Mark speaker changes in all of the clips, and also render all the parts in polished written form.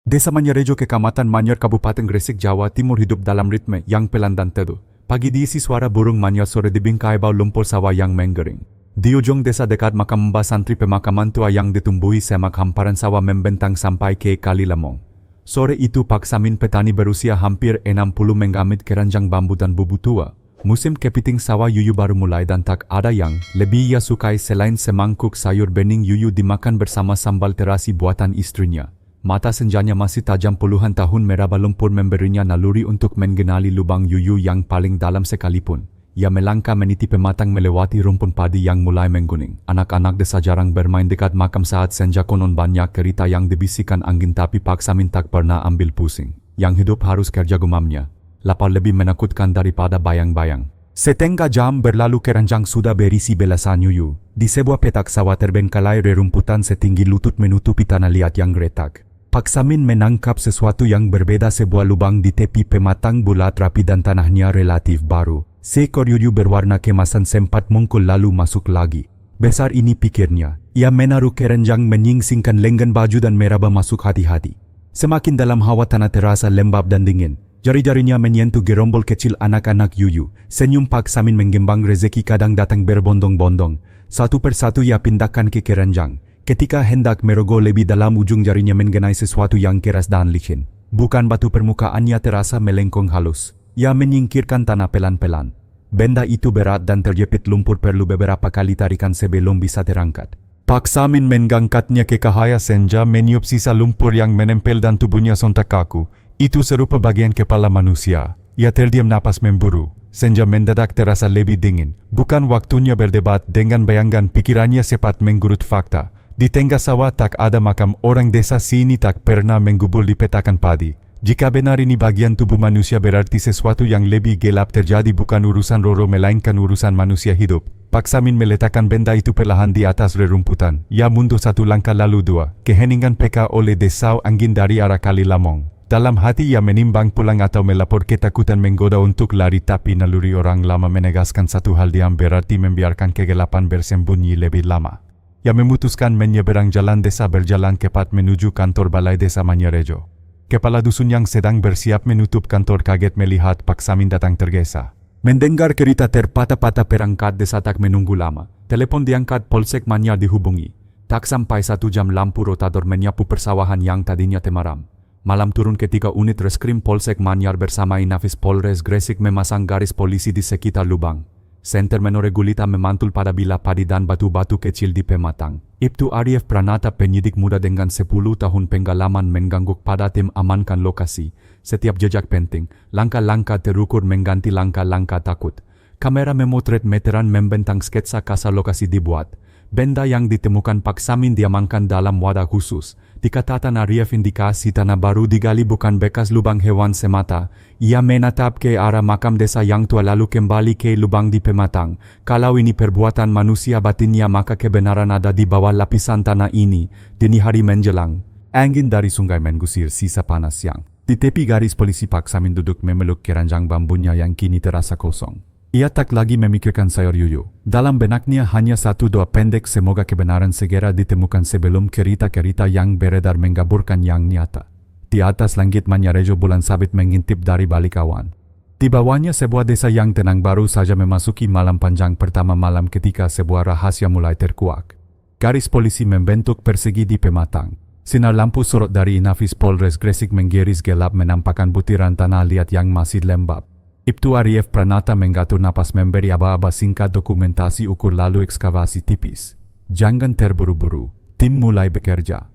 Speaker 1: Desa Manyarejo, Kecamatan Manyar, Kabupaten Gresik, Jawa Timur hidup dalam ritme yang pelan dan teduh. Pagi diisi suara burung manyar, sore dibingkai bau lumpur sawah yang menggering. Di ujung desa dekat makam Mbah Santri, pemakaman tua yang ditumbuhi semak hamparan sawah membentang sampai ke Kali Lemong. Sore itu Pak Samin, petani berusia hampir 60, mengamit keranjang bambu dan bubuk tua. Musim kepiting sawah yuyu baru mulai dan tak ada yang lebih ia sukai selain semangkuk sayur bening yuyu dimakan bersama sambal terasi buatan istrinya. Mata senjanya masih tajam, puluhan tahun meraba lumpur memberinya naluri untuk mengenali lubang yuyu yang paling dalam sekalipun. Ia melangkah meniti pematang melewati rumpun padi yang mulai mengguning. Anak-anak desa jarang bermain dekat makam saat senja, konon banyak cerita yang dibisikkan angin, tapi Pak Samin tak pernah ambil pusing. Yang hidup harus kerja, gumamnya. Lapar lebih menakutkan daripada bayang-bayang. Setengah jam berlalu, keranjang sudah berisi belasan yuyu. Di sebuah petak sawah terbengkalai rerumputan setinggi lutut menutupi tanah liat yang retak. Pak Samin menangkap sesuatu yang berbeda, sebuah lubang di tepi pematang bulat rapi dan tanahnya relatif baru. Seekor yuyu berwarna kemasan sempat muncul lalu masuk lagi. Besar ini, pikirnya. Ia menaruh keranjang, menyingsingkan lengan baju dan meraba masuk hati-hati. Semakin dalam, hawa tanah terasa lembab dan dingin. Jari-jarinya menyentuh gerombol kecil anak-anak yuyu. Senyum Pak Samin menggembang, rezeki kadang datang berbondong-bondong. Satu persatu ia pindahkan ke keranjang. Ketika hendak merogoh lebih dalam, ujung jarinya mengenai sesuatu yang keras dan licin. Bukan batu, permukaannya terasa melengkung halus. Ia menyingkirkan tanah pelan-pelan. Benda itu berat dan terjepit lumpur, perlu beberapa kali tarikan sebelum bisa terangkat. Pak Samin mengangkatnya ke cahaya senja, meniup sisa lumpur yang menempel dan tubuhnya sontak kaku. Itu serupa bagian kepala manusia. Ia terdiam, napas memburu. Senja mendadak terasa lebih dingin. Bukan waktunya berdebat dengan bayangan, pikirannya cepat menggurut fakta. Di tengah sawah tak ada makam, orang desa sini tak pernah menggubul di petakan padi. Jika benar ini bagian tubuh manusia, berarti sesuatu yang lebih gelap terjadi, bukan urusan Roro melainkan urusan manusia hidup. Pak Samin meletakkan benda itu perlahan di atas rerumputan. Ia mundur satu langkah lalu dua. Keheningan peka oleh desau angin dari arah Kali Lamong. Dalam hati ia menimbang pulang atau melapor, ketakutan menggoda untuk lari, tapi naluri orang lama menegaskan satu hal, diam berarti membiarkan kegelapan bersembunyi lebih lama. Ia memutuskan menyeberang jalan desa, berjalan cepat menuju kantor balai desa Manyarejo. Kepala dusun yang sedang bersiap menutup kantor kaget melihat Pak Samin datang tergesa. Mendengar cerita terpatah-patah, perangkat desa tak menunggu lama. Telepon diangkat, Polsek Manyar dihubungi. Tak sampai 1 jam lampu rotador menyapu persawahan yang tadinya temaram. Malam turun ketika unit reskrim Polsek Manyar bersama Inafis Polres Gresik memasang garis polisi di sekitar lubang. Senter menore gulita memantul pada bilah padi dan batu-batu kecil di pematang. Ibtu Arief Pranata, penyidik muda dengan 10 tahun pengalaman, mengganggu pada tim amankan lokasi. Setiap jejak penting, langkah-langkah terukur mengganti langkah-langkah takut. Kamera memotret meteran, membentang sketsa kasar lokasi dibuat. Benda yang ditemukan Pak Samin diamankan dalam wadah khusus. Dikatakan Arief, indikasi tanah baru digali, bukan bekas lubang hewan semata. Ia menatap ke arah makam desa yang tua lalu kembali ke lubang di pematang. Kalau ini perbuatan manusia batinnya, maka kebenaran ada di bawah lapisan tanah ini. Dini hari menjelang, angin dari sungai menggusir sisa panas yang. Di tepi garis polisi, Pak Samin duduk memeluk keranjang bambunya yang kini terasa kosong. Ia tak lagi memikirkan sayur yuyu. Dalam benaknya hanya satu doa pendek, semoga kebenaran segera ditemukan sebelum cerita-cerita yang beredar mengaburkan yang nyata. Di atas langit Manyarejo, bulan sabit mengintip dari balik awan. Di bawahnya sebuah desa yang tenang baru saja memasuki malam panjang pertama, malam ketika sebuah rahasia mulai terkuak. Garis polisi membentuk persegi di pematang. Sinar lampu sorot dari Inafis Polres Gresik menggiris gelap, menampakkan butiran tanah liat yang masih lembab. Ibtu Arief Pranata menggatur napas, memberi aba-aba singkat dokumentasi ukur lalu ekskavasi tipis. Jangan terburu-buru, tim mulai bekerja.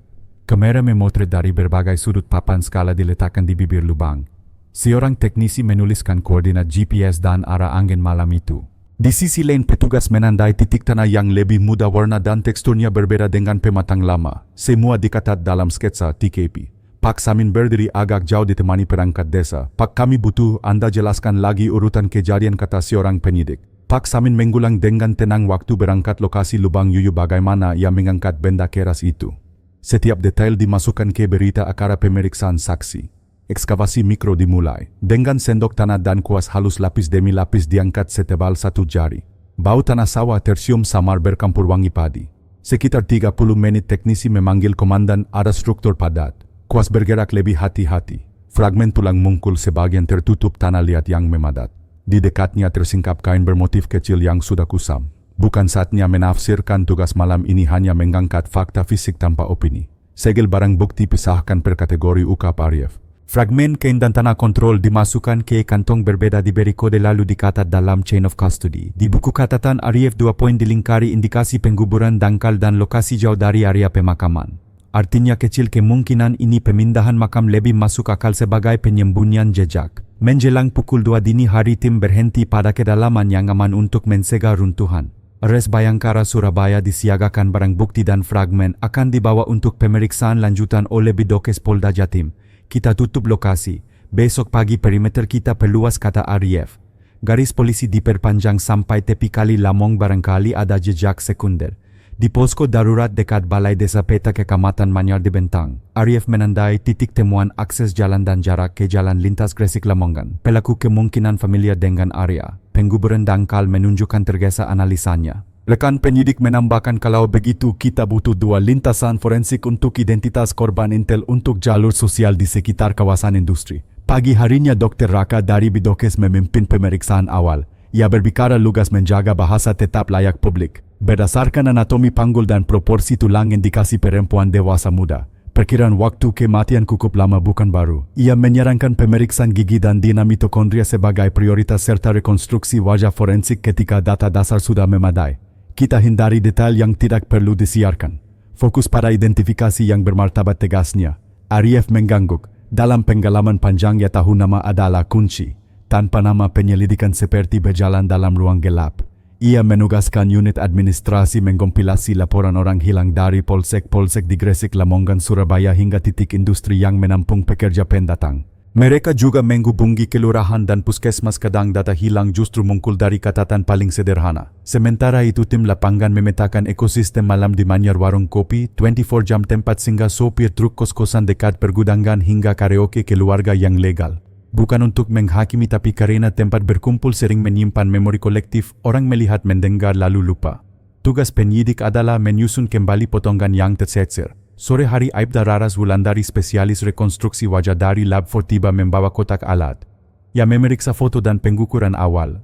Speaker 1: Kamera memotret dari berbagai sudut, papan skala diletakkan di bibir lubang. Seorang teknisi menuliskan koordinat GPS dan arah angin malam itu. Di sisi lain, petugas menandai titik tanah yang lebih muda, warna dan teksturnya berbeda dengan pematang lama. Semua dicatat dalam sketsa TKP. Pak Samin berdiri agak jauh ditemani perangkat desa. Pak, kami butuh Anda jelaskan lagi urutan kejadian, kata seorang penyidik. Pak Samin mengulang dengan tenang waktu berangkat lokasi lubang yuyu, bagaimana ia mengangkat benda keras itu. Setiap detail dimasukkan ke berita acara pemeriksaan saksi. Ekskavasi mikro dimulai. Dengan sendok tanah dan kuas halus, lapis demi lapis diangkat setebal 1 jari. Bau tanah sawah tersium samar bercampur wangi padi. Sekitar 30 menit teknisi memanggil komandan, ada struktur padat. Kuas bergerak lebih hati-hati. Fragmen tulang mungkul sebagian tertutup tanah liat yang memadat. Di dekatnya tersingkap kain bermotif kecil yang sudah kusam. Bukan saatnya menafsirkan tugas malam ini hanya mengangkat fakta fisik tanpa opini. Segel barang bukti pisahkan per kategori ukap Ariev. Fragmen kain dan tanah kontrol dimasukkan ke kantong berbeda diberi kode lalu dikatat dalam chain of custody. Di buku catatan Ariev 2 poin dilingkari indikasi pengguburan dangkal dan lokasi jauh dari area pemakaman. Artinya kecil kemungkinan ini pemindahan makam lebih masuk akal sebagai penyembunyian jejak. Menjelang pukul 2 dini hari tim berhenti pada kedalaman yang aman untuk mencegah runtuhan. Res Bayangkara Surabaya disiagakan barang bukti dan fragmen akan dibawa untuk pemeriksaan lanjutan oleh Bidokes Polda Jatim. Kita tutup lokasi. Besok pagi perimeter kita perluas, kata Ariev. Garis polisi diperpanjang sampai tepi kali Lamong barangkali ada jejak sekunder. Di posko darurat dekat Balai Desa Peta Kecamatan Manyar di Bentang, Ariev menandai titik temuan akses jalan dan jarak ke jalan lintas Gresik Lamongan. Pelaku kemungkinan familiar dengan area pengguburan dangkal menunjukkan tergesa analisanya. Rekan penyidik menambahkan kalau begitu kita butuh 2 lintasan forensik untuk identitas korban intel untuk jalur sosial di sekitar kawasan industri. Pagi harinya Dr. Raka dari Bidokes memimpin pemeriksaan awal. Ia berbicara lugas menjaga bahasa tetap layak publik. Berdasarkan anatomi panggul dan proporsi tulang indikasi perempuan dewasa muda. Perkiraan waktu kematian cukup lama bukan baru. Ia menyarankan pemeriksaan gigi dan DNA mitokondria sebagai prioritas serta rekonstruksi wajah forensik ketika data dasar sudah memadai. Kita hindari detail yang tidak perlu disiarkan. Fokus pada identifikasi yang bermartabat, tegasnya. Ariev mengangguk. Dalam penggalaman panjangnya tahu nama adalah kunci. Tanpa nama penyelidikan seperti berjalan dalam ruang gelap. Ia menugaskan unit administrasi mengkompilasi laporan orang hilang dari polsek-polsek di Gresik, Lamongan, Surabaya hingga titik industri yang menampung pekerja pendatang. Mereka juga menghubungi kelurahan dan puskesmas. Kadang data hilang justru muncul dari catatan paling sederhana. Sementara itu tim lapangan memetakan ekosistem malam di Manyar, warung kopi, 24 jam tempat singgah sopir truk, kos-kosan dekat pergudangan hingga karaoke keluarga yang legal. Bukan untuk menghakimi tapi karena tempat berkumpul sering menyimpan memori kolektif, orang melihat, mendengar lalu lupa. Tugas penyidik adalah menyusun kembali potongan yang tercecer. Sore hari Aibda Raras Wulandari, spesialis rekonstruksi wajah dari Lab 4, tiba membawa kotak alat. Ia memeriksa foto dan pengukuran awal.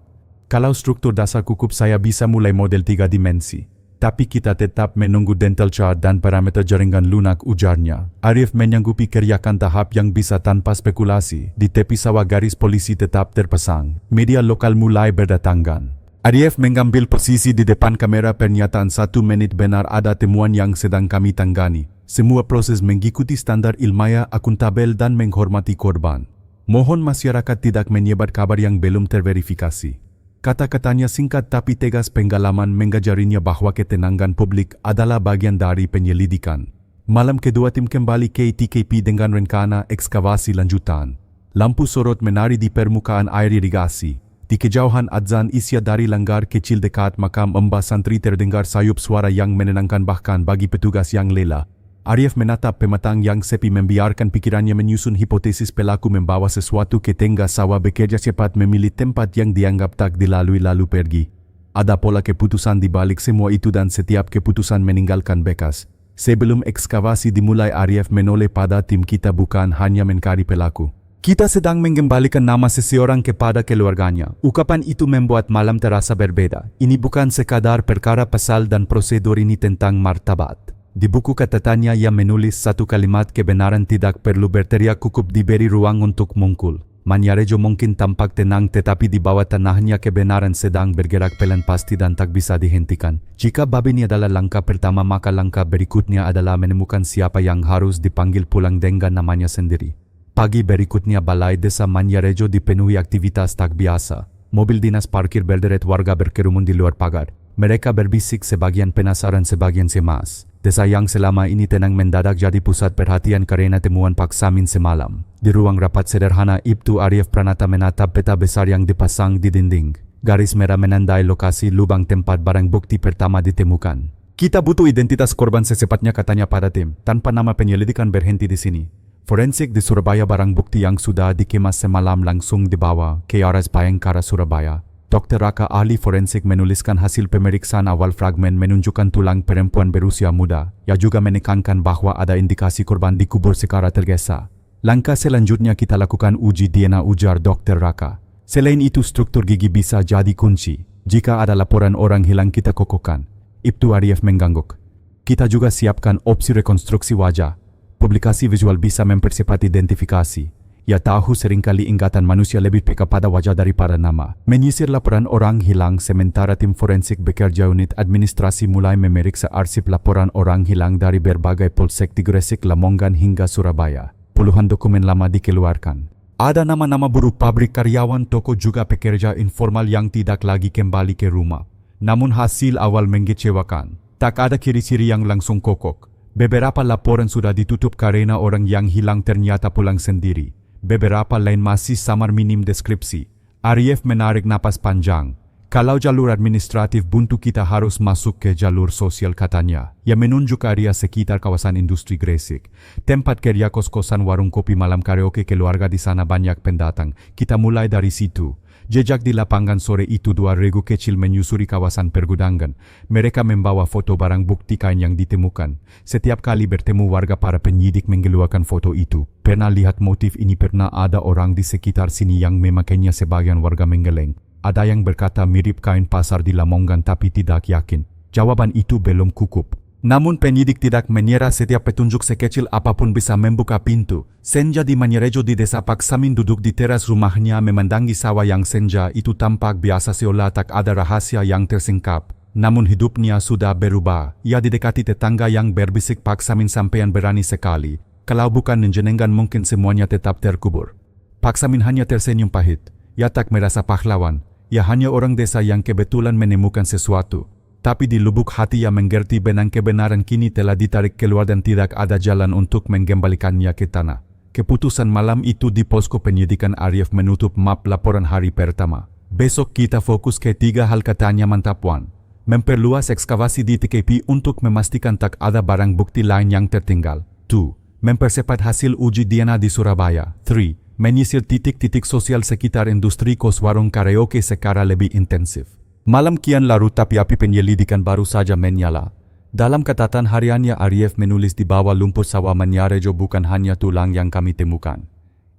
Speaker 1: Kalau struktur dasar cukup, saya bisa mulai model 3 dimensi. Tapi kita tetap menunggu dental chart dan parameter jaringan lunak, ujarnya. Ariev menyanggupi kerjakan tahap yang bisa tanpa spekulasi. Di tepi sawah garis polisi tetap terpasang. Media lokal mulai berdatangan. Ariev mengambil posisi di depan kamera. Pernyataan 1 menit, benar ada temuan yang sedang kami tangani. Semua proses mengikuti standar ilmiah, akuntabel dan menghormati korban. Mohon masyarakat tidak menyebar kabar yang belum terverifikasi. Kata-katanya singkat tapi tegas. Pengalaman mengajarinya bahwa ketenangan publik adalah bagian dari penyelidikan. Malam kedua tim kembali ke TKP dengan rencana ekskavasi lanjutan. Lampu sorot menari di permukaan air irigasi. Di kejauhan adzan isya dari langgar kecil dekat makam Mbah Santri terdengar sayup suara yang menenangkan bahkan bagi petugas yang lelah. Ariev menatap pematang yang sepi, membiarkan pikirannya menyusun hipotesis. Pelaku membawa sesuatu ke tengah sawah, bekerja cepat, memilih tempat yang dianggap tak dilalui lalu pergi. Ada pola keputusan di balik semua itu dan setiap keputusan meninggalkan bekas. Sebelum ekskavasi dimulai, Ariev menoleh pada tim kita, bukan hanya mencari pelaku. Kita sedang mengembalikan nama seseorang kepada keluarganya. Ucapan itu membuat malam terasa berbeda. Ini bukan sekadar perkara pasal dan prosedur, ini tentang martabat. Di buku catatannya ia menulis 1 kalimat kebenaran tidak perlu berteriak, cukup diberi ruang untuk muncul. Manyarejo mungkin tampak tenang tetapi di bawah tanahnya kebenaran sedang bergerak pelan, pasti dan tak bisa dihentikan. Jika bab ini adalah langkah pertama, maka langkah berikutnya adalah menemukan siapa yang harus dipanggil pulang dengan namanya sendiri. Pagi berikutnya Balai Desa Manyarejo dipenuhi aktivitas tak biasa. Mobil dinas parkir berderet, warga berkerumun di luar pagar. Mereka berbisik, sebagian penasaran, sebagian cemas. Desa yang selama ini tenang mendadak jadi pusat perhatian karena temuan Pak Samin semalam. Di ruang rapat sederhana itu, Ariev Pranata menatap peta besar yang dipasang di dinding. Garis merah menandai lokasi lubang tempat barang bukti pertama ditemukan. Kita butuh identitas korban secepatnya, katanya pada tim. Tanpa nama penyelidikan berhenti di sini. Forensik di Surabaya, barang bukti yang sudah dikemas semalam langsung dibawa ke Res Bayangkara Surabaya. Dr. Raka, ahli forensik, menuliskan hasil pemeriksaan awal fragmen menunjukkan tulang perempuan berusia muda, yang juga menekankan bahwa ada indikasi korban dikubur secara tergesa. Langkah selanjutnya kita lakukan uji DNA, ujar Dr. Raka. Selain itu, struktur gigi bisa jadi kunci. Jika ada laporan orang hilang kita kokohkan. Ibtu Arif mengangguk. Kita juga siapkan opsi rekonstruksi wajah. Publikasi visual bisa mempercepat identifikasi. Ia tahu seringkali ingatan manusia lebih peka pada wajah daripada nama. Menyisir laporan orang hilang, sementara tim forensik bekerja, unit administrasi mulai memeriksa arsip laporan orang hilang dari berbagai polsek di Gresik, Lamongan hingga Surabaya. Puluhan dokumen lama dikeluarkan. Ada nama-nama buruh, pabrik, karyawan, toko, juga pekerja informal yang tidak lagi kembali ke rumah. Namun hasil awal mengecewakan. Tak ada ciri-ciri yang langsung kokoh. Beberapa laporan sudah ditutup karena orang yang hilang ternyata pulang sendiri. Beberapa lain masih samar, minim deskripsi. Arif menarik napas panjang. Kalau jalur administratif buntu, kita harus masuk ke jalur sosial, katanya. Ia menunjuk area sekitar kawasan industri Gresik. Tempat kerja, kos-kosan, warung kopi, malam karaoke keluarga di sana banyak pendatang. Kita mulai dari situ. Jejak di lapangan sore itu, dua regu kecil menyusuri kawasan pergudangan. Mereka membawa foto barang bukti kain yang ditemukan. Setiap kali bertemu warga, para penyidik mengeluarkan foto itu. Pernah lihat motif ini? Pernah ada orang di sekitar sini yang memakainya? Sebagian warga menggeleng. Ada yang berkata mirip kain pasar di Lamongan, tapi tidak yakin. Jawaban itu belum cukup. Namun penyidik tidak menyerah. Setiap petunjuk sekecil apapun bisa membuka pintu. Senja di Manyerejo, di desa Paksamin, duduk di teras rumahnya memandangi sawah yang senja itu tampak biasa, seolah tak ada rahasia yang tersingkap. Namun hidupnya sudah berubah. Ia didekati tetangga yang berbisik, "Paksamin sampean berani sekali. Kalau bukan menjenengan mungkin semuanya tetap terkubur." Paksamin hanya tersenyum pahit. Ia tak merasa pahlawan. Ia hanya orang desa yang kebetulan menemukan sesuatu. Tapi di lubuk hati ia mengerti benang kebenaran kini telah ditarik keluar dan tidak ada jalan untuk mengembalikannya ke tanah. Keputusan malam itu di posko penyidikan, Arif menutup map laporan hari pertama. "Besok kita fokus ke 3 hal," katanya. "Mantap, Wan. Memperluas ekskavasi di TKP untuk memastikan tak ada barang bukti lain yang tertinggal. 2. Mempercepat hasil uji DNA di Surabaya. 3. Menyisir titik-titik sosial sekitar industri, kos, warung karaoke secara lebih intensif." Malam kian larut tapi api penyelidikan baru saja menyala. Dalam catatan hariannya, Arif menulis, "Di bawah lumpur sawah Manyerejo bukan hanya tulang yang kami temukan.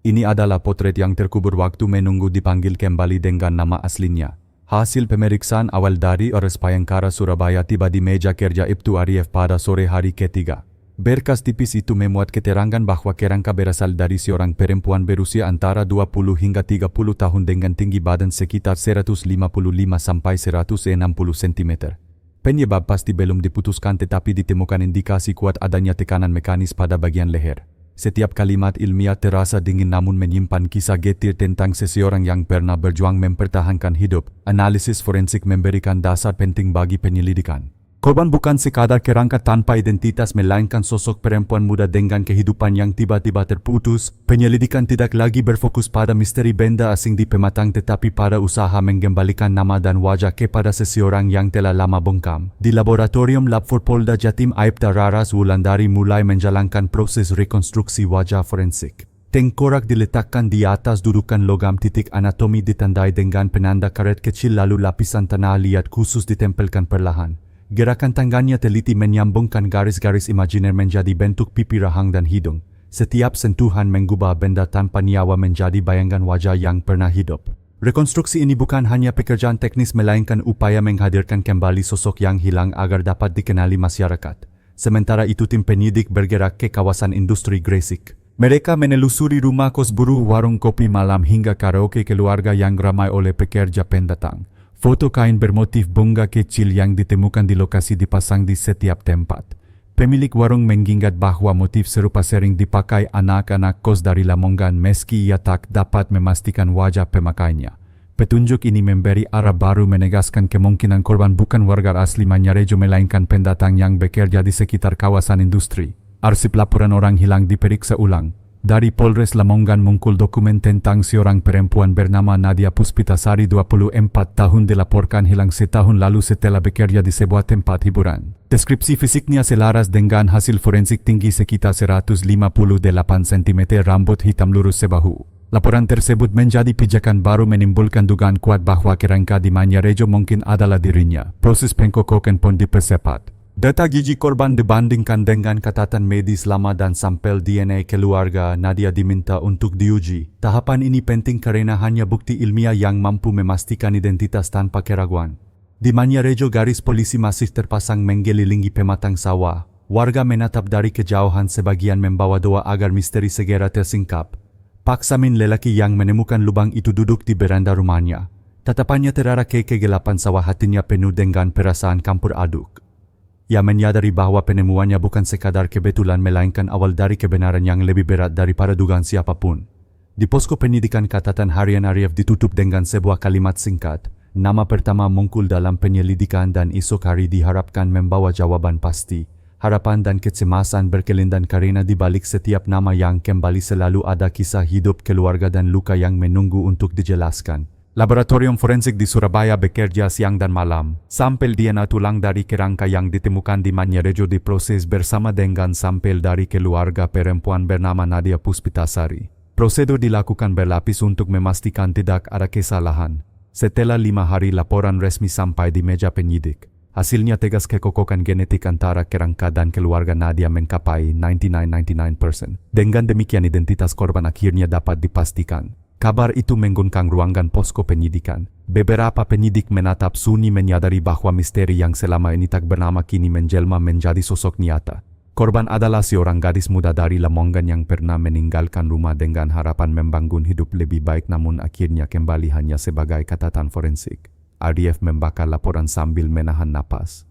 Speaker 1: Ini adalah potret yang terkubur waktu menunggu dipanggil kembali dengan nama aslinya." Hasil pemeriksaan awal dari Ores Bayangkara, Surabaya tiba di meja kerja Ibtu Arif pada sore hari ketiga. Berkas tipis itu memuat keterangan bahwa kerangka berasal dari seorang perempuan berusia antara 20 hingga 30 tahun dengan tinggi badan sekitar 155 sampai 160 cm. Penyebab pasti belum diputuskan, tetapi ditemukan indikasi kuat adanya tekanan mekanis pada bagian leher. Setiap kalimat ilmiah terasa dingin namun menyimpan kisah getir tentang seseorang yang pernah berjuang mempertahankan hidup. Analisis forensik memberikan dasar penting bagi penyelidikan. Korban bukan sekadar kerangka tanpa identitas, melainkan sosok perempuan muda dengan kehidupan yang tiba-tiba terputus. Penyelidikan tidak lagi berfokus pada misteri benda asing di pematang, tetapi pada usaha mengembalikan nama dan wajah kepada seseorang yang telah lama bungkam. Di laboratorium Lab 4 Polda Jatim, Aibda Raras Wulandari mulai menjalankan proses rekonstruksi wajah forensik. Tengkorak diletakkan di atas dudukan logam, titik anatomi ditandai dengan penanda karet kecil, lalu lapisan tanah liat khusus ditempelkan perlahan. Gerakan tangannya teliti menyambungkan garis-garis imajiner menjadi bentuk pipi, rahang, dan hidung. Setiap sentuhan mengubah benda tanpa nyawa menjadi bayangan wajah yang pernah hidup. Rekonstruksi ini bukan hanya pekerjaan teknis, melainkan upaya menghadirkan kembali sosok yang hilang agar dapat dikenali masyarakat. Sementara itu, tim penyidik bergerak ke kawasan industri Gresik. Mereka menelusuri rumah kos, buruh, warung kopi malam, hingga karaoke keluarga yang ramai oleh pekerja pendatang. Foto kain bermotif bunga kecil yang ditemukan di lokasi dipasang di setiap tempat. Pemilik warung mengingat bahwa motif serupa sering dipakai anak-anak kos dari Lamongan, meski ia tak dapat memastikan wajah pemakainya. Petunjuk ini memberi arah baru, menegaskan kemungkinan korban bukan warga asli Manyerejo melainkan pendatang yang bekerja di sekitar kawasan industri. Arsip laporan orang hilang diperiksa ulang. Dari Polres Lamongan muncul dokumen tentang seorang perempuan bernama Nadia Puspitasari, 24 tahun, dilaporkan hilang setahun lalu setelah bekerja di sebuah tempat hiburan. Deskripsi fisiknya selaras dengan hasil forensik, tinggi sekitar 158 cm, rambut hitam lurus sebahu. Laporan tersebut menjadi pijakan baru menimbulkan dugaan kuat bahwa kerangka di Manyarejo mungkin adalah dirinya. Proses pengkokokan pun dipercepat. Data gigi korban dibandingkan dengan catatan medis lama dan sampel DNA keluarga Nadia diminta untuk diuji. Tahapan ini penting karena hanya bukti ilmiah yang mampu memastikan identitas tanpa keraguan. Di Manyarejo garis polisi masih terpasang mengelilingi pematang sawah. Warga menatap dari kejauhan, sebagian membawa doa agar misteri segera tersingkap. Pak Samin, lelaki yang menemukan lubang itu, duduk di beranda rumahnya. Tatapannya terarah ke kegelapan sawah, hatinya penuh dengan perasaan campur aduk. Ia menyadari bahwa penemuannya bukan sekadar kebetulan, melainkan awal dari kebenaran yang lebih berat daripada dugaan siapapun. Di posko penyidikan, catatan harian Arif ditutup dengan sebuah kalimat singkat. Nama pertama muncul dalam penyelidikan dan esok hari diharapkan membawa jawaban pasti. Harapan dan kecemasan berkelindan karena di balik setiap nama yang kembali selalu ada kisah hidup keluarga dan luka yang menunggu untuk dijelaskan. Laboratorium forensik di Surabaya bekerja siang dan malam. Sampel DNA tulang dari kerangka yang ditemukan di Manyarejo diproses bersama dengan sampel dari keluarga perempuan bernama Nadia Puspitasari. Prosedur dilakukan berlapis untuk memastikan tidak ada kesalahan. Setelah 5 hari laporan resmi sampai di meja penyidik. Hasilnya tegas, kekokohan genetik antara kerangka dan keluarga Nadia mencapai 99%. Dengan demikian identitas korban akhirnya dapat dipastikan. Kabar itu mengguncang ruangan posko penyidikan. Beberapa penyidik menatap sunyi menyadari bahwa misteri yang selama ini tak bernama kini menjelma menjadi sosok nyata. Korban adalah seorang gadis muda dari Lamongan yang pernah meninggalkan rumah dengan harapan membangun hidup lebih baik, namun akhirnya kembali hanya sebagai catatan forensik. Arif membakar laporan sambil menahan napas.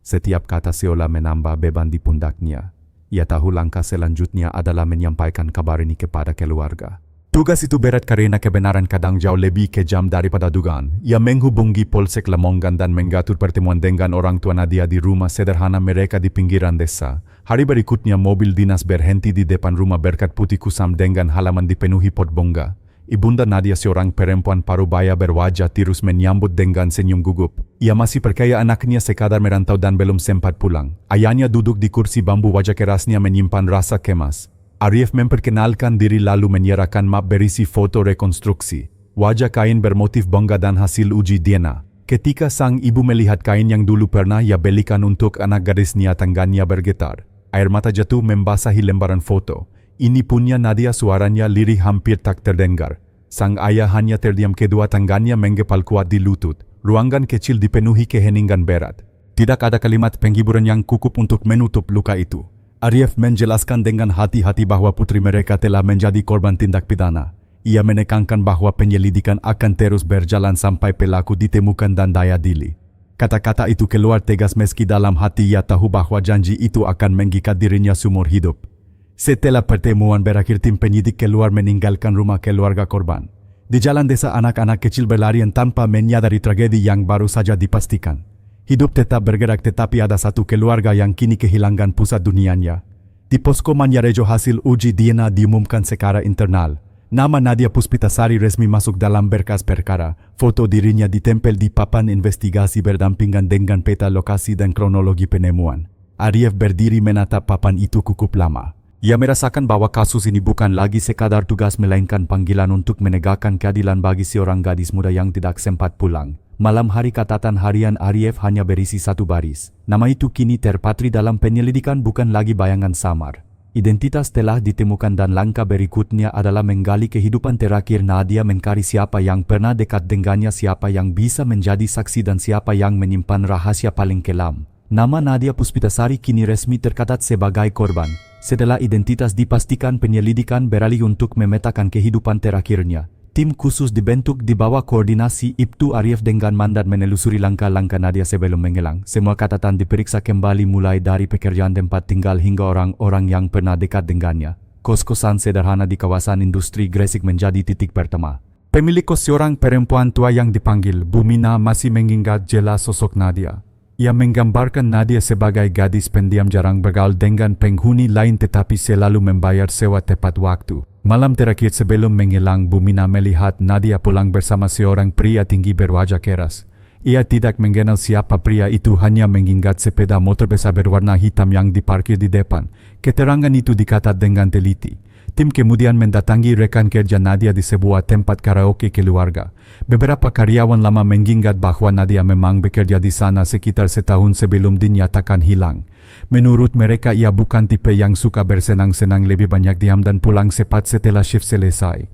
Speaker 1: Setiap kata seolah menambah beban di pundaknya. Ia tahu langkah selanjutnya adalah menyampaikan kabar ini kepada keluarga. Tugas itu berat karena kebenaran kadang jauh lebih kejam daripada dugaan. Ia menghubungi Polsek Lamongan dan mengatur pertemuan dengan orang tua Nadia di rumah sederhana mereka di pinggiran desa. Hari berikutnya mobil dinas berhenti di depan rumah berkat putih kusam dengan halaman dipenuhi pot bunga. Ibunda Nadia, seorang perempuan parubaya berwajah tirus, menyambut dengan senyum gugup. Ia masih percaya anaknya sekadar merantau dan belum sempat pulang. Ayahnya duduk di kursi bambu, wajah kerasnya menyimpan rasa cemas. Arif memperkenalkan diri lalu menyerahkan map berisi foto rekonstruksi. Wajah kain bermotif bunga dan hasil uji DNA. Ketika sang ibu melihat kain yang dulu pernah ia belikan untuk anak gadisnya, tangannya bergetar. Air mata jatuh membasahi lembaran foto. Ini punya Nadia, suaranya lirih hampir tak terdengar. Sang ayah hanya terdiam, kedua tangannya menggepal kuat di lutut. Ruangan kecil dipenuhi keheningan berat. Tidak ada kalimat penghiburan yang cukup untuk menutup luka itu. Arif menjelaskan dengan hati-hati bahwa putri mereka telah menjadi korban tindak pidana. Ia menekankan bahwa penyelidikan akan terus berjalan sampai pelaku ditemukan dan diadili. Kata-kata itu keluar tegas meski dalam hati ia tahu bahwa janji itu akan mengikat dirinya seumur hidup. Setelah pertemuan berakhir, tim penyidik keluar meninggalkan rumah keluarga korban. Di jalan desa, anak-anak kecil berlarian tanpa menyadari tragedi yang baru saja dipastikan. Hidup tetap bergerak, tetapi ada satu keluarga yang kini kehilangan pusat dunianya. Di posko Manyarejo, hasil uji DNA diumumkan secara internal. Nama Nadia Puspitasari resmi masuk dalam berkas perkara. Foto dirinya ditempel di papan investigasi berdampingan dengan peta lokasi dan kronologi penemuan. Arif berdiri menatap papan itu cukup lama. Ia merasakan bahwa kasus ini bukan lagi sekadar tugas, melainkan panggilan untuk menegakkan keadilan bagi seorang gadis muda yang tidak sempat pulang. Malam hari, catatan harian Arif hanya berisi satu baris. Nama itu kini terpatri dalam penyelidikan, bukan lagi bayangan samar. Identitas telah ditemukan dan langkah berikutnya adalah menggali kehidupan terakhir Nadia, mencari siapa yang pernah dekat dengannya, siapa yang bisa menjadi saksi, dan siapa yang menyimpan rahasia paling kelam. Nama Nadia Puspitasari kini resmi tercatat sebagai korban. Setelah identitas dipastikan, penyelidikan beralih untuk memetakan kehidupan terakhirnya. Tim khusus dibentuk di bawah koordinasi Ibtu Arif dengan mandat menelusuri langkah-langkah Nadia sebelum menghilang. Semua catatan diperiksa kembali, mulai dari pekerjaan, tempat tinggal, hingga orang-orang yang pernah dekat dengannya. Kos-kosan sederhana di kawasan industri Gresik menjadi titik pertama. Pemilik kos, seorang perempuan tua yang dipanggil Bumina, masih mengingat jelas sosok Nadia. Ia menggambarkan Nadia sebagai gadis pendiam, jarang bergaul dengan penghuni lain, tetapi selalu membayar sewa tepat waktu. Malam terakhir sebelum menghilang, Bumina melihat Nadia pulang bersama seorang pria tinggi berwajah keras. Ia tidak mengenal siapa pria itu, hanya mengingat sepeda motor besar berwarna hitam yang diparkir di depan. Keterangan itu dicatat dengan teliti. Tim kemudian mendatangi rekan kerja Nadia di sebuah tempat karaoke keluarga. Beberapa karyawan lama mengingat bahwa Nadia memang bekerja di sana sekitar setahun sebelum dinyatakan hilang. Menurut mereka ia bukan tipe yang suka bersenang-senang, lebih banyak diam dan pulang cepat setelah shift selesai.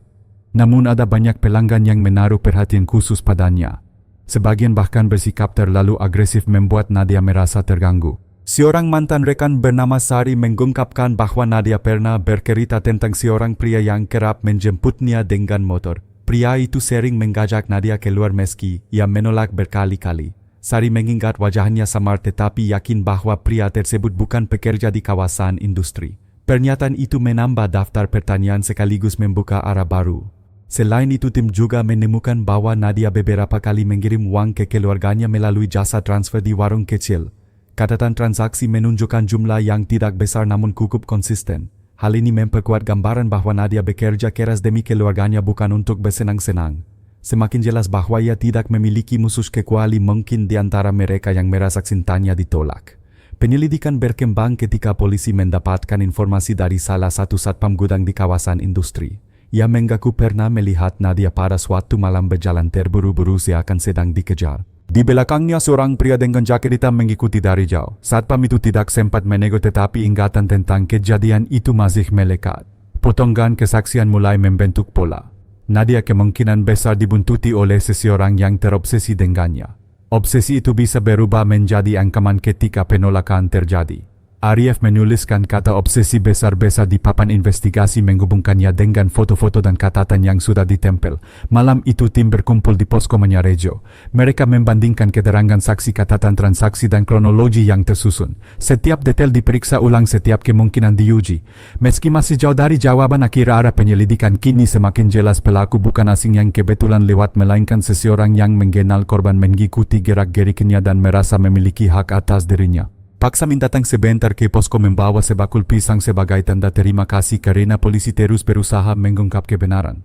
Speaker 1: Namun ada banyak pelanggan yang menaruh perhatian khusus padanya. Sebagian bahkan bersikap terlalu agresif membuat Nadia merasa terganggu. Seorang mantan rekan bernama Sari mengungkapkan bahwa Nadia pernah bercerita tentang seorang pria yang kerap menjemputnya dengan motor. Pria itu sering mengajak Nadia keluar meski ia menolak berkali-kali. Sari mengingat wajahnya samar tetapi yakin bahwa pria tersebut bukan pekerja di kawasan industri. Pernyataan itu menambah daftar pertanyaan sekaligus membuka arah baru. Selain itu, tim juga menemukan bahwa Nadia beberapa kali mengirim uang ke keluarganya melalui jasa transfer di warung kecil. Catatan transaksi menunjukkan jumlah yang tidak besar namun cukup konsisten. Hal ini memperkuat gambaran bahwa Nadia bekerja keras demi keluarganya bukan untuk bersenang-senang. Semakin jelas bahwa ia tidak memiliki musuh kecuali mungkin di antara mereka yang merasa cintanya ditolak. Penyelidikan berkembang ketika polisi mendapatkan informasi dari salah satu satpam gudang di kawasan industri. Ia mengaku pernah melihat Nadia pada suatu malam berjalan terburu-buru seakan sedang dikejar. Di belakangnya seorang pria dengan jaket hitam mengikuti dari jauh. Satpam itu tidak sempat menegur tetapi ingatan tentang kejadian itu masih melekat. Potongan kesaksian mulai membentuk pola. Nadia kemungkinan besar dibuntuti oleh seseorang yang terobsesi dengannya. Obsesi itu bisa berubah menjadi ancaman ketika penolakan terjadi. Arif menuliskan kata obsesi besar-besar di papan investigasi menghubungkannya dengan foto-foto dan catatan yang sudah ditempel. Malam itu tim berkumpul di posko Manyarejo. Mereka membandingkan keterangan saksi, catatan transaksi dan kronologi yang tersusun. Setiap detail diperiksa ulang, setiap kemungkinan diuji. Meski masih jauh dari jawaban akhir, arah penyelidikan kini semakin jelas. Pelaku bukan asing yang kebetulan lewat, melainkan seseorang yang mengenal korban, mengikuti gerak-geriknya dan merasa memiliki hak atas dirinya. Paksa datang sebentar ke posko membawa sebakul pisang sebagai tanda terima kasih karena polisi terus berusaha mengungkap kebenaran.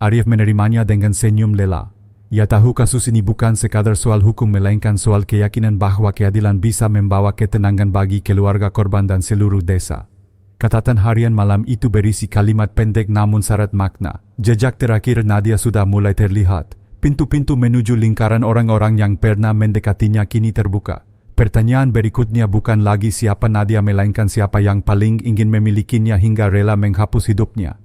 Speaker 1: Arif menerimanya dengan senyum lela. Ia tahu kasus ini bukan sekadar soal hukum melainkan soal keyakinan bahwa keadilan bisa membawa ketenangan bagi keluarga korban dan seluruh desa. Catatan harian malam itu berisi kalimat pendek namun syarat makna. Jejak terakhir Nadia sudah mulai terlihat. Pintu-pintu menuju lingkaran orang-orang yang pernah mendekatinya kini terbuka. Pertanyaan berikutnya bukan lagi siapa Nadia melainkan siapa yang paling ingin memilikinya hingga rela menghapus hidupnya.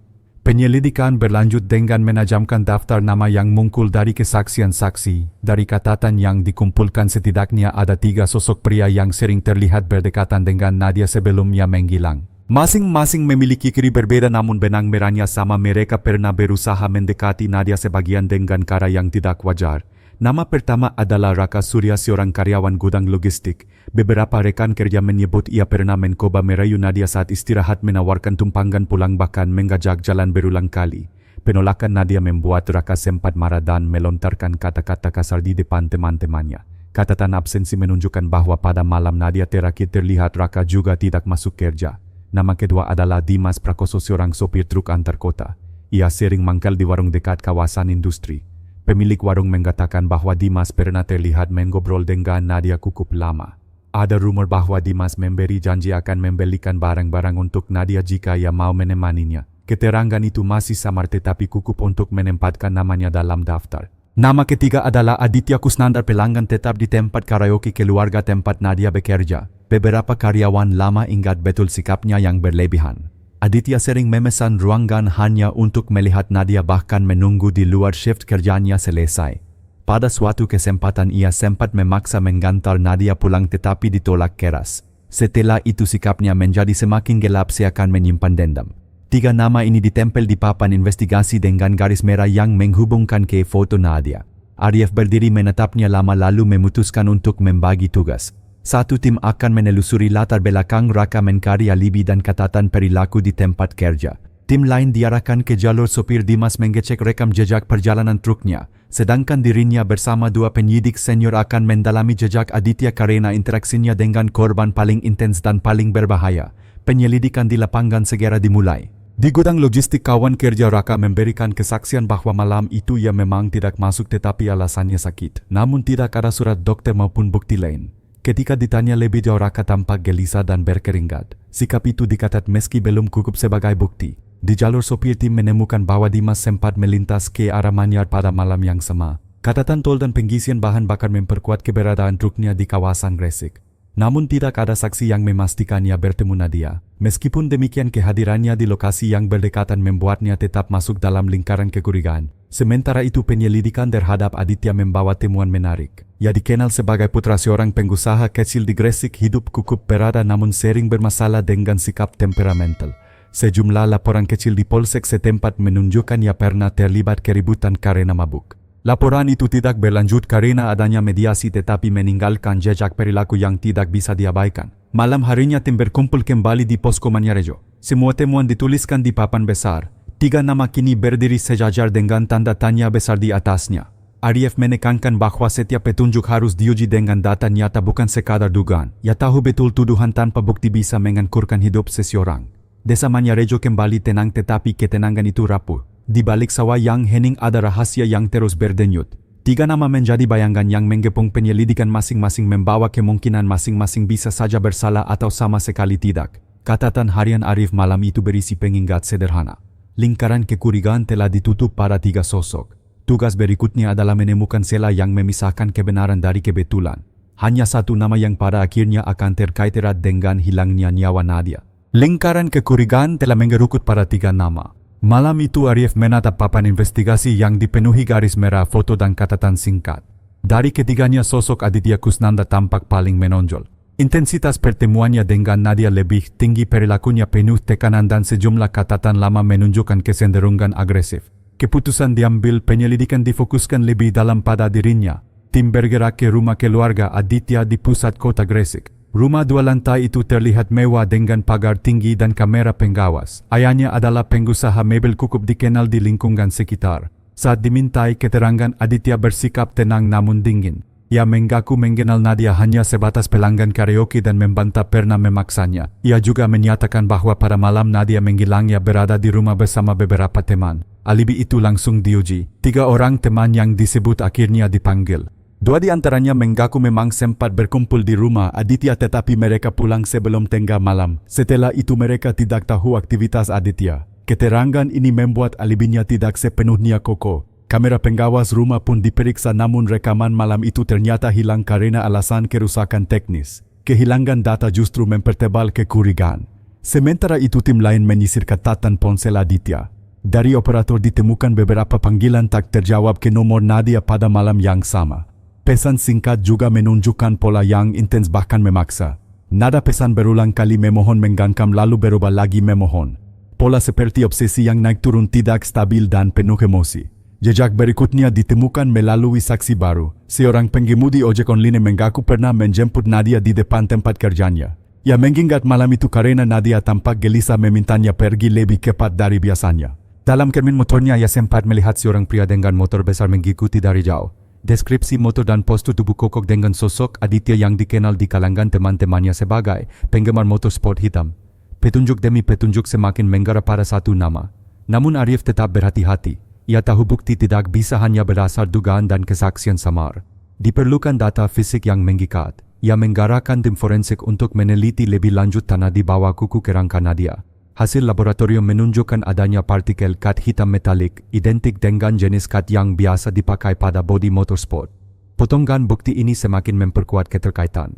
Speaker 1: Penyelidikan berlanjut dengan menajamkan daftar nama yang muncul dari kesaksian saksi. Dari catatan yang dikumpulkan setidaknya ada 3 sosok pria yang sering terlihat berdekatan dengan Nadia sebelumnya menghilang. Masing-masing memiliki ciri berbeda namun benang merahnya sama, mereka pernah berusaha mendekati Nadia sebagian dengan cara yang tidak wajar. Nama pertama adalah Raka Surya, seorang karyawan gudang logistik. Beberapa rekan kerja menyebut ia pernah mencoba merayu Nadia saat istirahat, menawarkan tumpangan pulang bahkan mengajak jalan berulang kali. Penolakan Nadia membuat Raka sempat marah dan melontarkan kata-kata kasar di depan teman-temannya. Catatan absensi menunjukkan bahwa pada malam Nadia terakhir terlihat, Raka juga tidak masuk kerja. Nama kedua adalah Dimas Prakoso, seorang sopir truk antar kota. Ia sering mangkal di warung dekat kawasan industri. Pemilik warung mengatakan bahwa Dimas pernah terlihat mengobrol dengan Nadia cukup lama. Ada rumor bahwa Dimas memberi janji akan membelikan barang-barang untuk Nadia jika ia mau menemaninya. Keterangan itu masih samar tetapi cukup untuk menempatkan namanya dalam daftar. Nama ketiga adalah Aditya Kusnandar, pelanggan tetap di tempat karaoke keluarga tempat Nadia bekerja. Beberapa karyawan lama ingat betul sikapnya yang berlebihan. Aditya sering memesan ruangan hanya untuk melihat Nadia, bahkan menunggu di luar shift kerjanya selesai. Pada suatu kesempatan ia sempat memaksa menggantar Nadia pulang tetapi ditolak keras. Setelah itu sikapnya menjadi semakin gelap seakan menyimpan dendam. 3 nama ini ditempel di papan investigasi dengan garis merah yang menghubungkan ke foto Nadia. Arif berdiri menatapnya lama lalu memutuskan untuk membagi tugas. Satu tim akan menelusuri latar belakang Raka, mencari alibi dan catatan perilaku di tempat kerja. Tim lain diarahkan ke jalur sopir Dimas mengecek rekam jejak perjalanan truknya. Sedangkan dirinya bersama 2 penyidik senior akan mendalami jejak Aditya karena interaksinya dengan korban paling intens dan paling berbahaya. Penyelidikan di lapangan segera dimulai. Di gudang logistik, kawan kerja Raka memberikan kesaksian bahwa malam itu ia memang tidak masuk tetapi alasannya sakit. Namun tidak ada surat dokter maupun bukti lain. Ketika ditanya lebih jauh, Raka tampak gelisah dan berkeringat. Sikap itu dicatat meski belum cukup sebagai bukti. Di jalur sopir tim menemukan bahwa Dimas sempat melintas ke arah Manyar pada malam yang sama. Catatan tol dan pengisian bahan bakar memperkuat keberadaan truknya di kawasan Gresik. Namun tidak ada saksi yang memastikan ia bertemu Nadia. Meskipun demikian, kehadirannya di lokasi yang berdekatan membuatnya tetap masuk dalam lingkaran kecurigaan. Sementara itu, penyelidikan terhadap Aditya membawa temuan menarik. Ia dikenal sebagai putra seorang pengusaha kecil di Gresik, hidup kukuh berada namun sering bermasalah dengan sikap temperamental. Sejumlah laporan kecil di polsek setempat menunjukkan ia pernah terlibat keributan karena mabuk. Laporan itu tidak berlanjut karena adanya mediasi tetapi meninggalkan jejak perilaku yang tidak bisa diabaikan. Malam harinya tim berkumpul kembali di posko Manyarejo. Semua temuan dituliskan di papan besar. 3 nama kini berdiri sejajar dengan tanda tanya besar di atasnya. Arif menekankan bahwa setiap petunjuk harus diuji dengan data nyata, bukan sekadar dugaan. Ia tahu betul tuduhan tanpa bukti bisa menghancurkan hidup seseorang. Desa Manyarejo kembali tenang, tetapi ketenangan itu rapuh. Di balik sawah yang hening ada rahasia yang terus berdenyut. 3 nama menjadi bayangan yang menggepung penyelidikan, masing-masing membawa kemungkinan masing-masing bisa saja bersalah atau sama sekali tidak. Catatan harian Arif malam itu berisi pengingat sederhana. Lingkaran kecurigaan telah ditutup pada 3 sosok. Tugas berikutnya adalah menemukan celah yang memisahkan kebenaran dari kebetulan. Hanya satu nama yang pada akhirnya akan terkait erat dengan hilangnya nyawa Nadia. Lingkaran kecurigaan telah mengerukut pada 3 nama. Malam itu Arif menatap papan investigasi yang dipenuhi garis merah, foto dan catatan singkat. Dari ketiganya, sosok Aditya Kusnanda tampak paling menonjol. Intensitas pertemuannya dengan Nadia lebih tinggi, perilakunya penuh tekanan dan sejumlah catatan lama menunjukkan kecenderungan agresif. Keputusan diambil, penyelidikan difokuskan lebih dalam pada dirinya. Tim bergerak ke rumah keluarga Aditya di pusat kota Gresik. Rumah 2 lantai itu terlihat mewah dengan pagar tinggi dan kamera pengawas. Ayahnya adalah pengusaha mebel kukuh dikenal di lingkungan sekitar. Saat dimintai keterangan, Aditya bersikap tenang namun dingin. Ia mengaku mengenal Nadia hanya sebatas pelanggan karaoke dan membantah pernah memaksanya. Ia juga menyatakan bahwa pada malam Nadia menghilangnya berada di rumah bersama beberapa teman. Alibi itu langsung diuji. 3 orang teman yang disebut akhirnya dipanggil. 2 di antaranya mengaku memang sempat berkumpul di rumah Aditya, tetapi mereka pulang sebelum tengah malam. Setelah itu mereka tidak tahu aktivitas Aditya. Keterangan ini membuat alibinya tidak sepenuhnya kokoh. Kamera pengawas rumah pun diperiksa, namun rekaman malam itu ternyata hilang karena alasan kerusakan teknis. Kehilangan data justru mempertebal kecurigaan. Sementara itu tim lain menyisir catatan ponsel Aditya. Dari operator ditemukan beberapa panggilan tak terjawab ke nomor Nadia pada malam yang sama. Pesan singkat juga menunjukkan pola yang intens bahkan memaksa. Nada pesan berulang kali memohon menggangkam lalu berubah lagi memohon. Pola seperti obsesi yang naik turun, tidak stabil dan penuh emosi. Jejak berikutnya ditemukan melalui saksi baru. Seorang pengemudi ojek online mengaku pernah menjemput Nadia di depan tempat kerjanya. Ia mengingat malam itu karena Nadia tampak gelisah memintanya pergi lebih cepat dari biasanya. Dalam cermin motornya ia sempat melihat seorang pria dengan motor besar mengikuti dari jauh. Deskripsi motor dan postur tubuh kokoh dengan sosok Aditya yang dikenal di kalangan teman-temannya sebagai penggemar motorsport hitam. Petunjuk demi petunjuk semakin mengarah pada satu nama. Namun Arif tetap berhati-hati. Ia tahu bukti tidak bisa hanya berdasar dugaan dan kesaksian samar. Diperlukan data fisik yang mengikat. Ia menggarahkan tim forensik untuk meneliti lebih lanjut tanah di bawah kuku kerangka Nadia. Hasil laboratorium menunjukkan adanya partikel kat hitam metalik identik dengan jenis kat yang biasa dipakai pada bodi motorsport. Potongan bukti ini semakin memperkuat keterkaitan.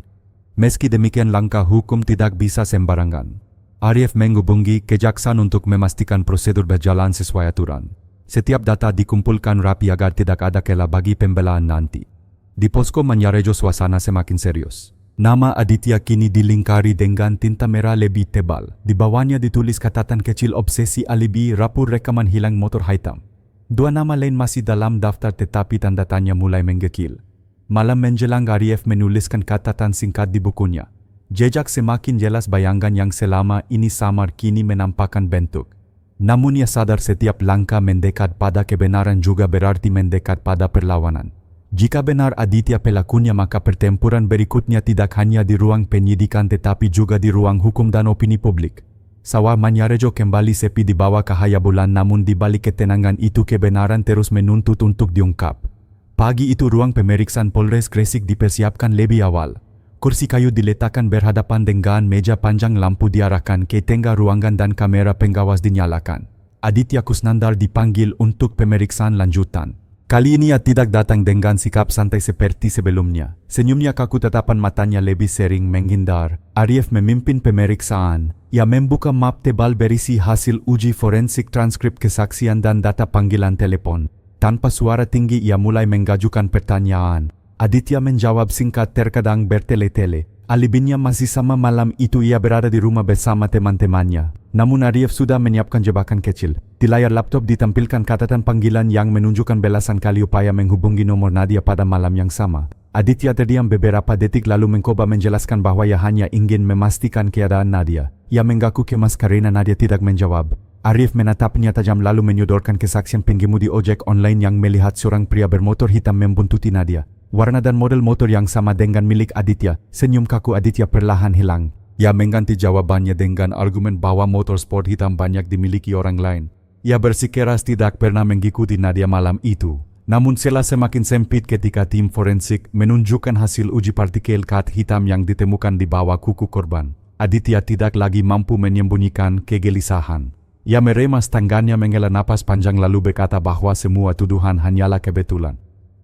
Speaker 1: Meski demikian, langkah hukum tidak bisa sembarangan. Arif menghubungi kejaksaan untuk memastikan prosedur berjalan sesuai aturan. Setiap data dikumpulkan rapi agar tidak ada celah bagi pembelaan nanti. Di posko Manyarejo suasana semakin serius. Nama Aditya kini dilingkari dengan tinta merah lebih tebal. Di bawahnya ditulis catatan kecil obsesi, alibi, rapor rekaman hilang motor hitam. 2 nama lain masih dalam daftar tetapi tanda tanya mulai menggekil. Malam menjelang Arif menuliskan catatan singkat di bukunya. Jejak semakin jelas, bayangan yang selama ini samar kini menampakkan bentuk. Namun ia sadar setiap langkah mendekat pada kebenaran juga berarti mendekat pada perlawanan. Jika benar Aditya pelakunya, maka pertempuran berikutnya tidak hanya di ruang penyidikan tetapi juga di ruang hukum dan opini publik. Sawah Manyarejo kembali sepi di bawah cahaya bulan, namun di balik ketenangan itu kebenaran terus menuntut untuk diungkap. Pagi itu ruang pemeriksaan Polres Gresik dipersiapkan lebih awal. Kursi kayu diletakkan berhadapan dengan meja panjang, lampu diarahkan ke tengah ruangan dan kamera pengawas dinyalakan. Aditya Kusnandar dipanggil untuk pemeriksaan lanjutan. Kali ini ia tidak datang dengan sikap santai seperti sebelumnya. Senyumnya kaku tetapan matanya lebih sering menghindar. Arif memimpin pemeriksaan. Ia membuka map tebal berisi hasil uji forensik, transkrip kesaksian dan data panggilan telepon. Tanpa suara tinggi ia mulai mengajukan pertanyaan. Aditya menjawab singkat, terkadang bertele-tele. Alibinya masih sama, malam itu ia berada di rumah bersama teman-temannya. Namun Arif sudah menyiapkan jebakan kecil. Di layar laptop ditampilkan catatan panggilan yang menunjukkan belasan kali upaya menghubungi nomor Nadia pada malam yang sama. Aditya terdiam beberapa detik lalu mencoba menjelaskan bahwa ia hanya ingin memastikan keadaan Nadia. Ia mengaku cemas karena Nadia tidak menjawab. Arif menatapnya tajam lalu menyodorkan kesaksian pengemudi ojek online yang melihat seorang pria bermotor hitam membuntuti Nadia. Warna dan model motor yang sama dengan milik Aditya. Senyum kaku Aditya perlahan hilang. Ia mengganti jawabannya dengan argumen bahwa motor sport hitam banyak dimiliki orang lain. Ia bersikeras tidak pernah mengikuti Nadia malam itu. Namun celah semakin sempit ketika tim forensik menunjukkan hasil uji partikel kat hitam yang ditemukan di bawah kuku korban. Aditya tidak lagi mampu menyembunyikan kegelisahan. Ia meremas tangannya, menghela napas panjang lalu berkata bahwa semua tuduhan hanyalah kebetulan.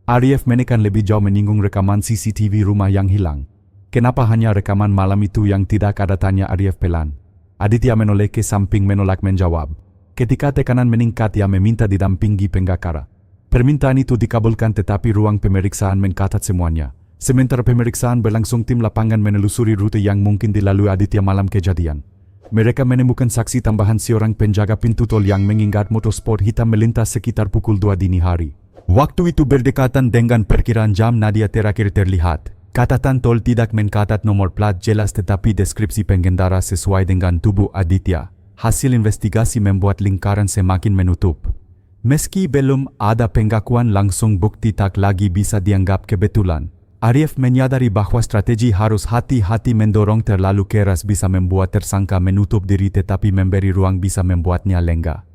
Speaker 1: Arif menekan lebih jauh menyinggung rekaman CCTV rumah yang hilang. Kenapa hanya rekaman malam itu yang tidak ada, tanya Arif pelan. Aditya menoleh ke samping menolak menjawab. Ketika tekanan meningkat ia meminta didampingi pengacara. Permintaan itu dikabulkan tetapi ruang pemeriksaan mencatat semuanya. Sementara pemeriksaan berlangsung, tim lapangan menelusuri rute yang mungkin dilalui Aditya malam kejadian. Mereka menemukan saksi tambahan, seorang penjaga pintu tol yang mengingat motorsport hitam melintas sekitar pukul 2 dini hari. Waktu itu berdekatan dengan perkiraan jam Nadia terakhir terlihat. Catatan tol tidak mencatat nomor plat jelas tetapi deskripsi pengendara sesuai dengan tubuh Aditya. Hasil investigasi membuat lingkaran semakin menutup. Meski belum ada pengakuan langsung, bukti tak lagi bisa dianggap kebetulan. Arif menyadari bahwa strategi harus hati-hati, mendorong terlalu keras bisa membuat tersangka menutup diri tetapi memberi ruang bisa membuatnya lengah.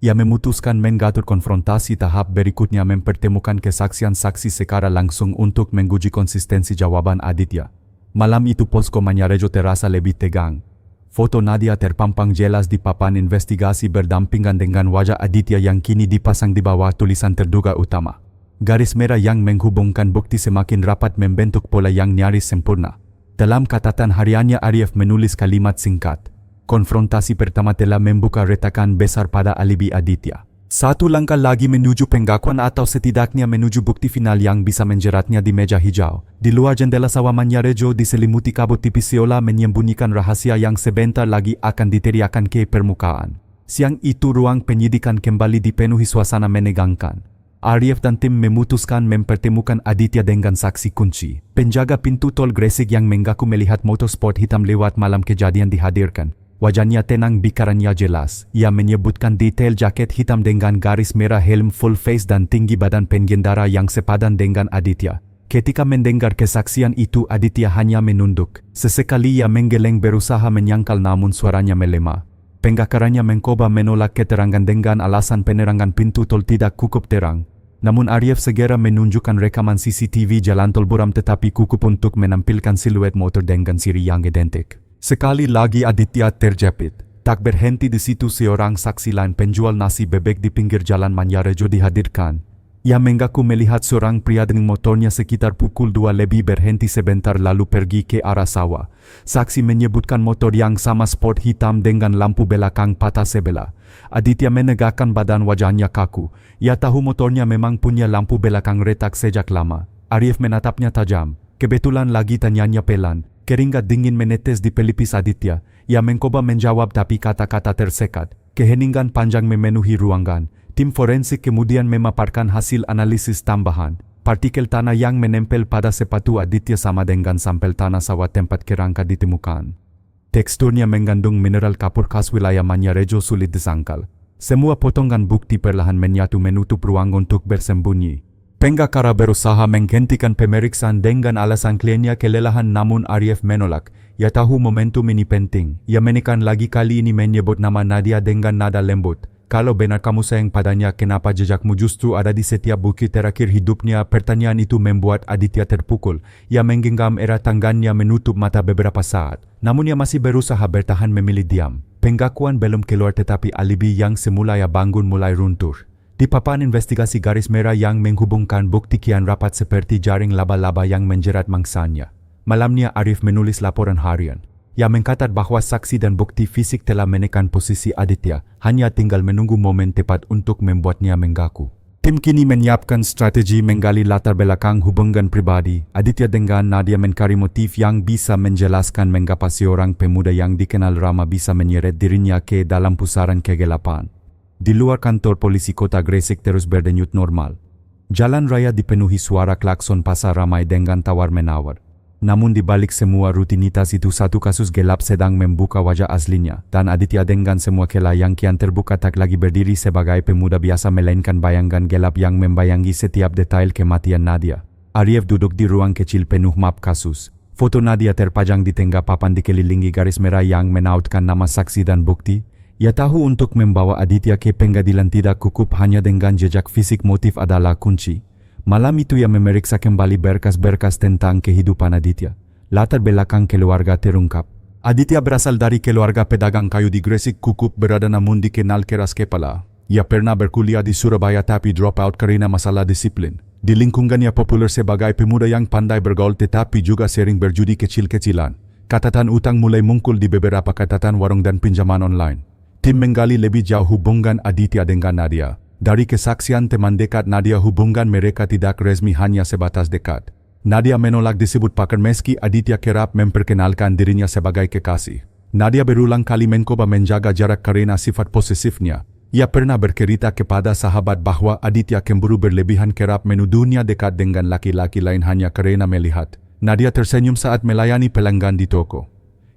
Speaker 1: Ia memutuskan mengatur konfrontasi tahap berikutnya, mempertemukan kesaksian saksi secara langsung untuk menguji konsistensi jawaban Aditya. Malam itu posko Manyarejo terasa lebih tegang. Foto Nadia terpampang jelas di papan investigasi berdampingan dengan wajah Aditya yang kini dipasang di bawah tulisan terduga utama. Garis merah yang menghubungkan bukti semakin rapat membentuk pola yang nyaris sempurna. Dalam catatan hariannya Arif menulis kalimat singkat. Konfrontasi pertama telah membuka retakan besar pada alibi Aditya. Satu langkah lagi menuju pengakuan atau setidaknya menuju bukti final yang bisa menjeratnya di meja hijau. Di luar jendela sawah Manyarejo diselimuti kabut tipis seolah menyembunyikan rahasia yang sebentar lagi akan diteriakkan ke permukaan. Siang itu ruang penyidikan kembali dipenuhi suasana menegangkan. Arif dan tim memutuskan mempertemukan Aditya dengan saksi kunci. Penjaga pintu tol Gresik yang mengaku melihat motorsport hitam lewat malam kejadian dihadirkan. Wajahnya tenang, bicaranya jelas. Ia menyebutkan detail jaket hitam dengan garis merah, helm full face dan tinggi badan pengendara yang sepadan dengan Aditya. Ketika mendengar kesaksian itu Aditya hanya menunduk. Sesekali ia menggeleng berusaha menyangkal namun suaranya melemah. Pengacaranya mencoba menolak keterangan dengan alasan penerangan pintu tol tidak cukup terang. Namun Arif segera menunjukkan rekaman CCTV jalan tol buram tetapi cukup untuk menampilkan siluet motor dengan siri yang identik. Sekali lagi Aditya terjepit. Tak berhenti di situ, seorang saksi lain, penjual nasi bebek di pinggir jalan Manyarejo, dihadirkan. Ia mengaku melihat seorang pria dengan motornya sekitar pukul 2 lebih berhenti sebentar lalu pergi ke arah sawah. Saksi menyebutkan motor yang sama sport hitam dengan lampu belakang patah sebelah. Aditya menegakkan badan, wajahnya kaku. Ia tahu motornya memang punya lampu belakang retak sejak lama. Arif menatapnya tajam. Kebetulan lagi, tanyanya pelan. Keringat dingin menetes di pelipis Aditya. Ia mencoba menjawab tapi kata-kata tersekat. Keheningan panjang memenuhi ruangan. Tim forensik kemudian memaparkan hasil analisis tambahan. Partikel tanah yang menempel pada sepatu Aditya sama dengan sampel tanah sawah tempat kerangka ditemukan. Teksturnya mengandung mineral kapur khas wilayah Manyarejo, sulit disangkal. Semua potongan bukti perlahan menyatu menutup ruang untuk bersembunyi. Pengacara berusaha menghentikan pemeriksaan dengan alasan kliennya kelelahan namun Arif menolak. Ia tahu momentum ini penting. Ia menekan lagi, kali ini menyebut nama Nadia dengan nada lembut. Kalau benar kamu sayang padanya, kenapa jejakmu justru ada di setiap bukit terakhir hidupnya? Pertanyaan itu membuat Aditya terpukul. Ia menggenggam erat tangannya menutup mata beberapa saat. Namun ia masih berusaha bertahan memilih diam. Pengakuan belum keluar tetapi alibi yang semula ia bangun mulai runtuh. Di papan investigasi garis merah yang menghubungkan bukti kian rapat seperti jaring laba-laba yang menjerat mangsanya. Malamnya Arif menulis laporan harian. Ia mengkatat bahwa saksi dan bukti fisik telah menekan posisi Aditya, hanya tinggal menunggu momen tepat untuk membuatnya mengaku. Tim kini menyiapkan strategi menggali latar belakang hubungan pribadi Aditya dengan Nadia, mencari motif yang bisa menjelaskan mengapa seorang pemuda yang dikenal ramah bisa menyeret dirinya ke dalam pusaran kegelapan. Di luar kantor polisi kota Gresik terus berdenyut normal. Jalan raya dipenuhi suara klakson, pasar ramai dengan tawar-menawar. Namun di balik semua rutinitas itu, satu kasus gelap sedang membuka wajah aslinya, dan Aditya dengan semua celah yang kian terbuka tak lagi berdiri sebagai pemuda biasa, melainkan bayangan gelap yang membayangi setiap detail kematian Nadia. Arif duduk di ruang kecil penuh map kasus. Foto Nadia terpajang di tengah papan dikelilingi garis merah yang menautkan nama saksi dan bukti. Ia tahu untuk membawa Aditya ke pengadilan tidak cukup hanya dengan jejak fisik, motif adalah kunci. Malam itu ia memeriksa kembali berkas-berkas tentang kehidupan Aditya. Latar belakang keluarga terungkap. Aditya berasal dari keluarga pedagang kayu di Gresik, cukup berada namun dikenal keras kepala. Ia pernah berkuliah di Surabaya tapi drop out karena masalah disiplin. Di lingkungannya populer sebagai pemuda yang pandai bergaul tetapi juga sering berjudi kecil-kecilan. Catatan utang mulai muncul di beberapa catatan warung dan pinjaman online. Tim menggali lebih jauh hubungan Aditya dengan Nadia. Dari kesaksian teman dekat Nadia, hubungan mereka tidak resmi, hanya sebatas dekat. Nadia menolak disebut pakar meski Aditya kerap memperkenalkan dirinya sebagai kekasih. Nadia berulang kali mencoba menjaga jarak karena sifat posesifnya. Ia pernah bercerita kepada sahabat bahwa Aditya cemburu berlebihan, kerap menuduhnya dekat dengan laki-laki lain hanya karena melihat. Nadia tersenyum saat melayani pelanggan di toko.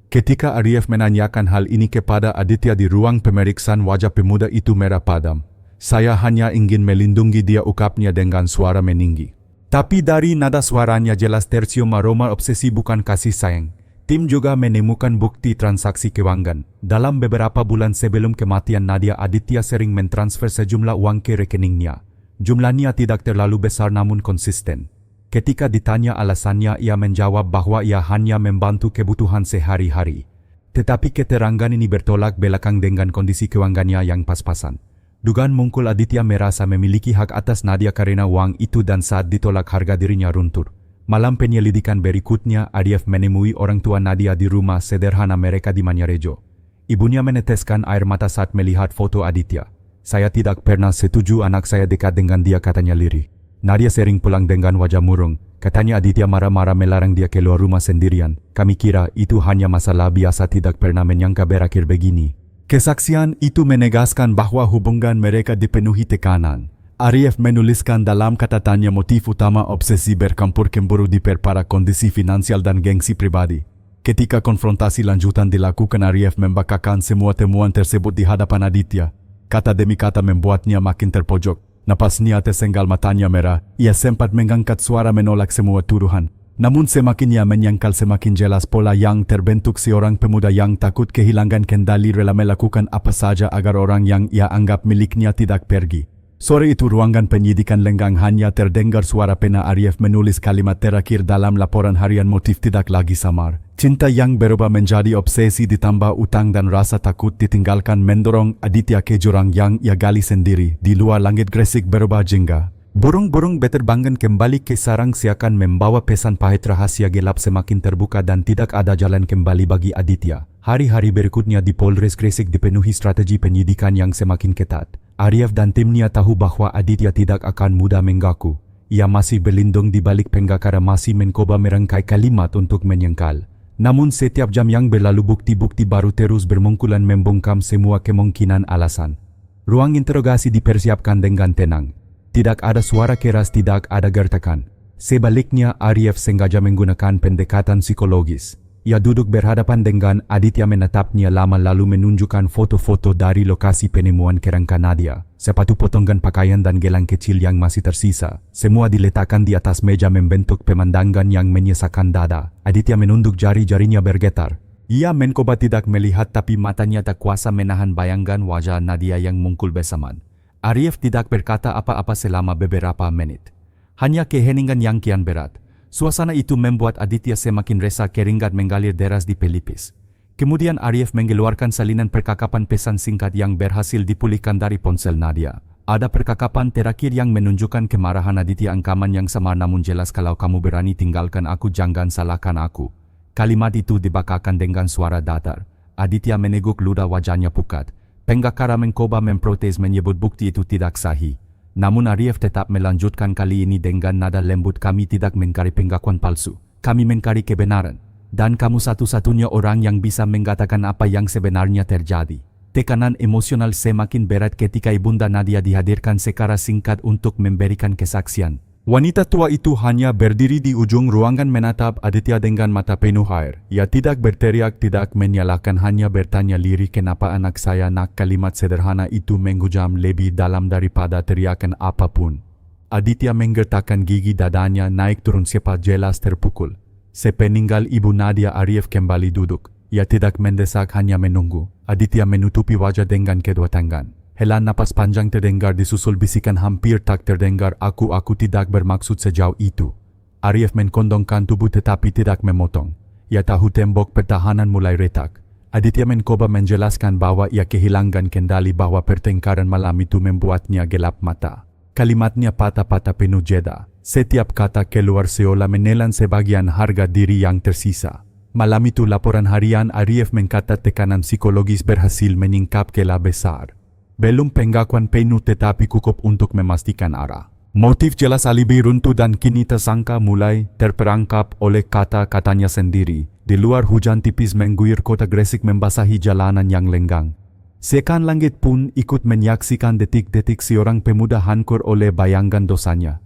Speaker 1: Ketika Arif menanyakan hal ini kepada Aditya di ruang pemeriksaan, wajah pemuda itu merah padam. "Saya hanya ingin melindungi dia," ukapnya dengan suara meninggi. Tapi dari nada suaranya jelas tercium aroma obsesi, bukan kasih sayang. Tim juga menemukan bukti transaksi keuangan. Dalam beberapa bulan sebelum kematian Nadia, Aditya sering mentransfer sejumlah uang ke rekeningnya. Jumlahnya tidak terlalu besar namun konsisten. Ketika ditanya alasannya, ia menjawab bahwa ia hanya membantu kebutuhan sehari-hari. Tetapi keterangan ini bertolak belakang dengan kondisi keuangannya yang pas-pasan. Dugaan muncul Aditya merasa memiliki hak atas Nadia karena uang itu, dan saat ditolak harga dirinya runtuh. Malam penyelidikan berikutnya, Arif menemui orang tua Nadia di rumah sederhana mereka di Manyarejo. Ibunya meneteskan air mata saat melihat foto Aditya. "Saya tidak pernah setuju anak saya dekat dengan dia," katanya lirih. Nadia sering pulang dengan wajah murung. Katanya Aditya marah-marah melarang dia keluar rumah sendirian. "Kami kira itu hanya masalah biasa, tidak pernah menyangka berakhir begini." Kesaksian itu menegaskan bahwa hubungan mereka dipenuhi tekanan. Arif menuliskan dalam catatannya motif utama obsesi bercampur cemburu diperparah kondisi finansial dan gengsi pribadi. Ketika konfrontasi lanjutan dilakukan, Arif membanggakan semua temuan tersebut di hadapan Aditya. Kata demi kata membuatnya makin terpojok. Napasnya tersenggal, matanya merah. Ia sempat mengangkat suara menolak semua tuduhan. Namun semakin ia menyangkal, semakin jelas pola yang terbentuk. Seorang pemuda yang takut kehilangan kendali rela melakukan apa saja agar orang yang ia anggap miliknya tidak pergi. Sore itu ruangan penyidikan lenggang, hanya terdengar suara pena. Arif menulis kalimat terakhir dalam laporan harian, motif tidak lagi samar. Cinta yang berubah menjadi obsesi ditambah utang dan rasa takut ditinggalkan mendorong Aditya ke jurang yang ia gali sendiri. Di luar, langit Gresik berubah jingga. Burung-burung beterbangan kembali ke sarang seakan membawa pesan pahit. Rahasia gelap semakin terbuka dan tidak ada jalan kembali bagi Aditya. Hari-hari berikutnya di Polres Gresik dipenuhi strategi penyidikan yang semakin ketat. Arif dan timnya tahu bahwa Aditya tidak akan mudah mengaku. Ia masih berlindung di balik penggakara, masih mencoba merangkai kalimat untuk menyangkal. Namun setiap jam yang berlalu, bukti-bukti baru terus bermunculan membungkam semua kemungkinan alasan. Ruang interogasi dipersiapkan dengan tenang. Tidak ada suara keras, tidak ada gertakan. Sebaliknya, Arif sengaja menggunakan pendekatan psikologis. Ia duduk berhadapan dengan Aditya, menatapnya lama lalu menunjukkan foto-foto dari lokasi penemuan kerangka Nadia, sepatu, potongan pakaian dan gelang kecil yang masih tersisa. Semua diletakkan di atas meja membentuk pemandangan yang menyesakkan dada. Aditya menunduk, jari-jarinya bergetar. Ia mencoba tidak melihat tapi matanya tak kuasa menahan bayangan wajah Nadia yang muncul bersamaan. Arif tidak berkata apa-apa selama beberapa menit. Hanya keheningan yang kian berat. Suasana itu membuat Aditya semakin resah, keringat mengalir deras di pelipis. Kemudian Arieff mengeluarkan salinan percakapan pesan singkat yang berhasil dipulihkan dari ponsel Nadia. Ada percakapan terakhir yang menunjukkan kemarahan Aditya, "Angkaman yang samar namun jelas, kalau kamu berani tinggalkan aku jangan salahkan aku." Kalimat itu dibakakan dengan suara datar. Aditya meneguk ludah, wajahnya pucat. Pengacara mencoba memprotes menyebut bukti itu tidak sahih. Namun Arieff tetap melanjutkan, kali ini dengan nada lembut, "Kami tidak mencari pengakuan palsu. Kami mencari kebenaran. Dan kamu satu-satunya orang yang bisa mengatakan apa yang sebenarnya terjadi." Tekanan emosional semakin berat ketika Ibunda Nadia dihadirkan secara singkat untuk memberikan kesaksian. Wanita tua itu hanya berdiri di ujung ruangan menatap Aditya dengan mata penuh air. Ia tidak berteriak, tidak menyalahkan, hanya bertanya lirih, "Kenapa anak saya nak?" Kalimat sederhana itu menghujam lebih dalam daripada teriakan apapun. Aditya menggertakkan gigi, dadanya naik turun cepat, jelas terpukul. Sepeninggal Ibu Nadia, Arieff kembali duduk. Ia tidak mendesak, hanya menunggu. Aditya menutupi wajah dengan kedua tangan. Hela napas panjang terdengar, disusul bisikan hampir tak terdengar, Aku tidak bermaksud sejauh itu." Arieff mengkondongkan tubuh tetapi tidak memotong. Ia tahu tembok pertahanan mulai retak. Aditya mencoba menjelaskan bahwa ia kehilangan kendali, bahwa pertengkaran malam itu membuatnya gelap mata. Kalimatnya patah-patah penuh jeda. Setiap kata keluar seolah menelan sebagian harga diri yang tersisa. Malam itu laporan harian Arieff mencatat tekanan psikologis berhasil meningkat skala besar. Belum pengakuan penuh tetapi cukup untuk memastikan arah. Motif jelas, alibi runtuh, dan kini tersangka mulai terperangkap oleh kata-katanya sendiri. Di luar, hujan tipis mengguyur kota Gresik membasahi jalanan yang lenggang. Seakan langit pun ikut menyaksikan detik-detik seorang pemuda hancur oleh bayangan dosanya.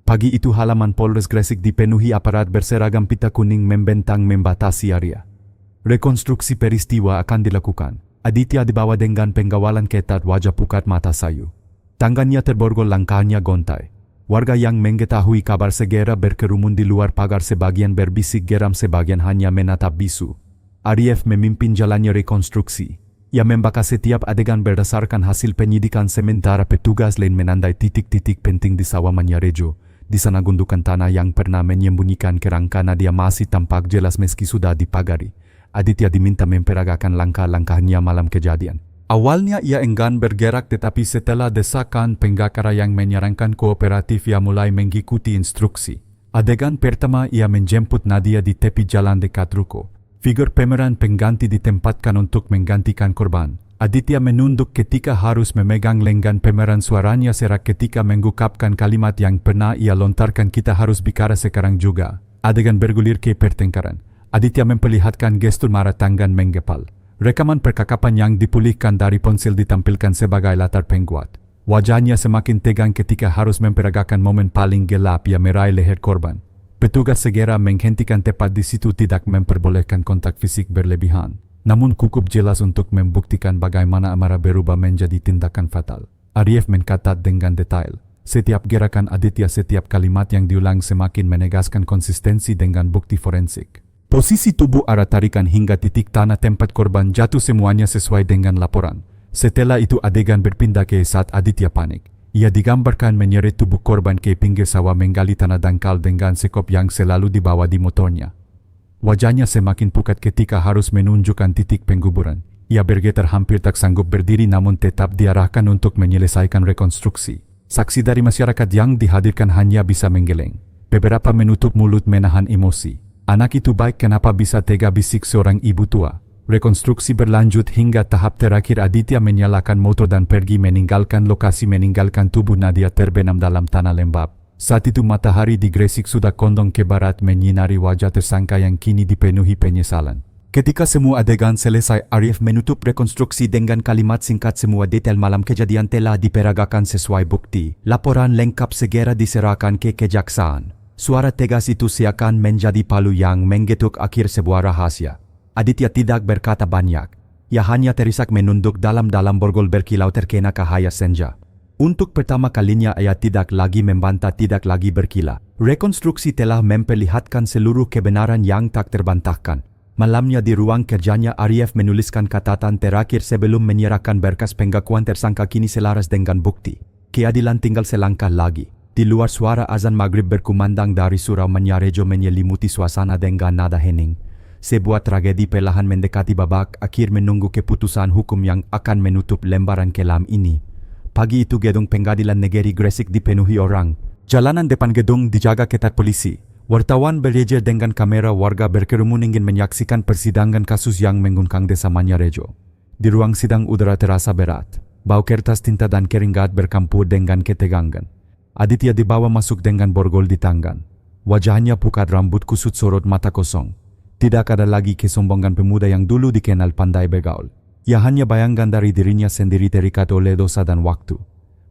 Speaker 1: Pagi itu halaman Polres Gresik dipenuhi aparat berseragam pita kuning membentang membatasi area. Rekonstruksi peristiwa akan dilakukan. Aditya dibawa dengan penggawalan ketat, wajah pucat, mata sayu. Tangannya terborgol, langkahnya gontai. Warga yang mengetahui kabar segera berkerumun di luar pagar, sebagian berbisik geram, sebagian hanya menatap bisu. Arieff memimpin jalannya rekonstruksi. Ia membakar setiap adegan berdasarkan hasil penyidikan, sementara petugas lain menandai titik-titik penting di sawah Manyarejo. Di sana gundukan tanah yang pernah menyembunyikan kerangka Nadia masih tampak jelas meski sudah dipagari. Aditya diminta memperagakan langkah-langkahnya malam kejadian. Awalnya ia enggan bergerak, tetapi setelah desakan pengacara yang menyarankan kooperatif, ia mulai mengikuti instruksi. Adegan pertama, ia menjemput Nadia di tepi jalan dekat ruko. Figur pemeran pengganti ditempatkan untuk menggantikan korban. Aditya menunduk ketika harus memegang lengan pemeran, suaranya serak ketika mengungkapkan kalimat yang pernah ia lontarkan, "Kita harus bicara sekarang juga." Adegan bergulir ke pertengkaran. Aditya memperlihatkan gestur marah, tangan menggepal. Rekaman percakapan yang dipulihkan dari ponsel ditampilkan sebagai latar penguat. Wajahnya semakin tegang ketika harus memperagakan momen paling gelap, ia meraih leher korban. Petugas segera menghentikan tepat di situ, tidak memperbolehkan kontak fisik berlebihan. Namun cukup jelas untuk membuktikan bagaimana amarah berubah menjadi tindakan fatal. Arieff mencatat dengan detail. Setiap gerakan Aditya, setiap kalimat yang diulang semakin menegaskan konsistensi dengan bukti forensik. Posisi tubuh, arah tarikan hingga titik tanah tempat korban jatuh, semuanya sesuai dengan laporan. Setelah itu adegan berpindah ke saat Aditya panik. Ia digambarkan menyeret tubuh korban ke pinggir sawah menggali tanah dangkal dengan sekop yang selalu dibawa di motornya. Wajahnya semakin pucat ketika harus menunjukkan titik penguburan. Ia bergetar, hampir tak sanggup berdiri, namun tetap diarahkan untuk menyelesaikan rekonstruksi. Saksi dari masyarakat yang dihadirkan hanya bisa menggeleng. Beberapa menutup mulut menahan emosi. "Anak itu baik, kenapa bisa tega?" bisik seorang ibu tua. Rekonstruksi berlanjut hingga tahap terakhir. Aditya menyalakan motor dan pergi meninggalkan lokasi, meninggalkan tubuh Nadia terbenam dalam tanah lembab. Saat itu matahari di Gresik sudah condong ke barat menyinari wajah tersangka yang kini dipenuhi penyesalan. Ketika semua adegan selesai, Arieff menutup rekonstruksi dengan kalimat singkat, "Semua detail malam kejadian telah diperagakan sesuai bukti. Laporan lengkap segera diserahkan ke kejaksaan." Suara tegas itu seakan menjadi palu yang menggetuk akhir sebuah rahasia. Aditya tidak berkata banyak. Ia hanya terisak menunduk dalam-dalam, borgol berkilau terkena cahaya senja. Untuk pertama kalinya ia tidak lagi membantah, tidak lagi berkilah. Rekonstruksi telah memperlihatkan seluruh kebenaran yang tak terbantahkan. Malamnya di ruang kerjanya, Arieff menuliskan catatan terakhir sebelum menyerahkan berkas pengakuan tersangka kini selaras dengan bukti. Keadilan tinggal selangkah lagi. Di luar, suara azan maghrib berkumandang dari surau Manyarejo menyelimuti suasana dengan nada hening. Sebuah tragedi perlahan mendekati babak akhir menunggu keputusan hukum yang akan menutup lembaran kelam ini. Pagi itu gedung pengadilan negeri Gresik dipenuhi orang. Jalanan depan gedung dijaga ketat polisi. Wartawan berjejer dengan kamera, warga berkerumun ingin menyaksikan persidangan kasus yang mengguncang desa Manyarejo. Di ruang sidang udara terasa berat. Bau kertas tinta dan keringat bercampur dengan ketegangan. Aditya dibawa masuk dengan borgol di tangan. Wajahnya pucat, rambut kusut, sorot mata kosong. Tidak ada lagi kesombongan pemuda yang dulu dikenal pandai bergaul. Ia hanya bayangkan dari dirinya sendiri terikat oleh dosa dan waktu.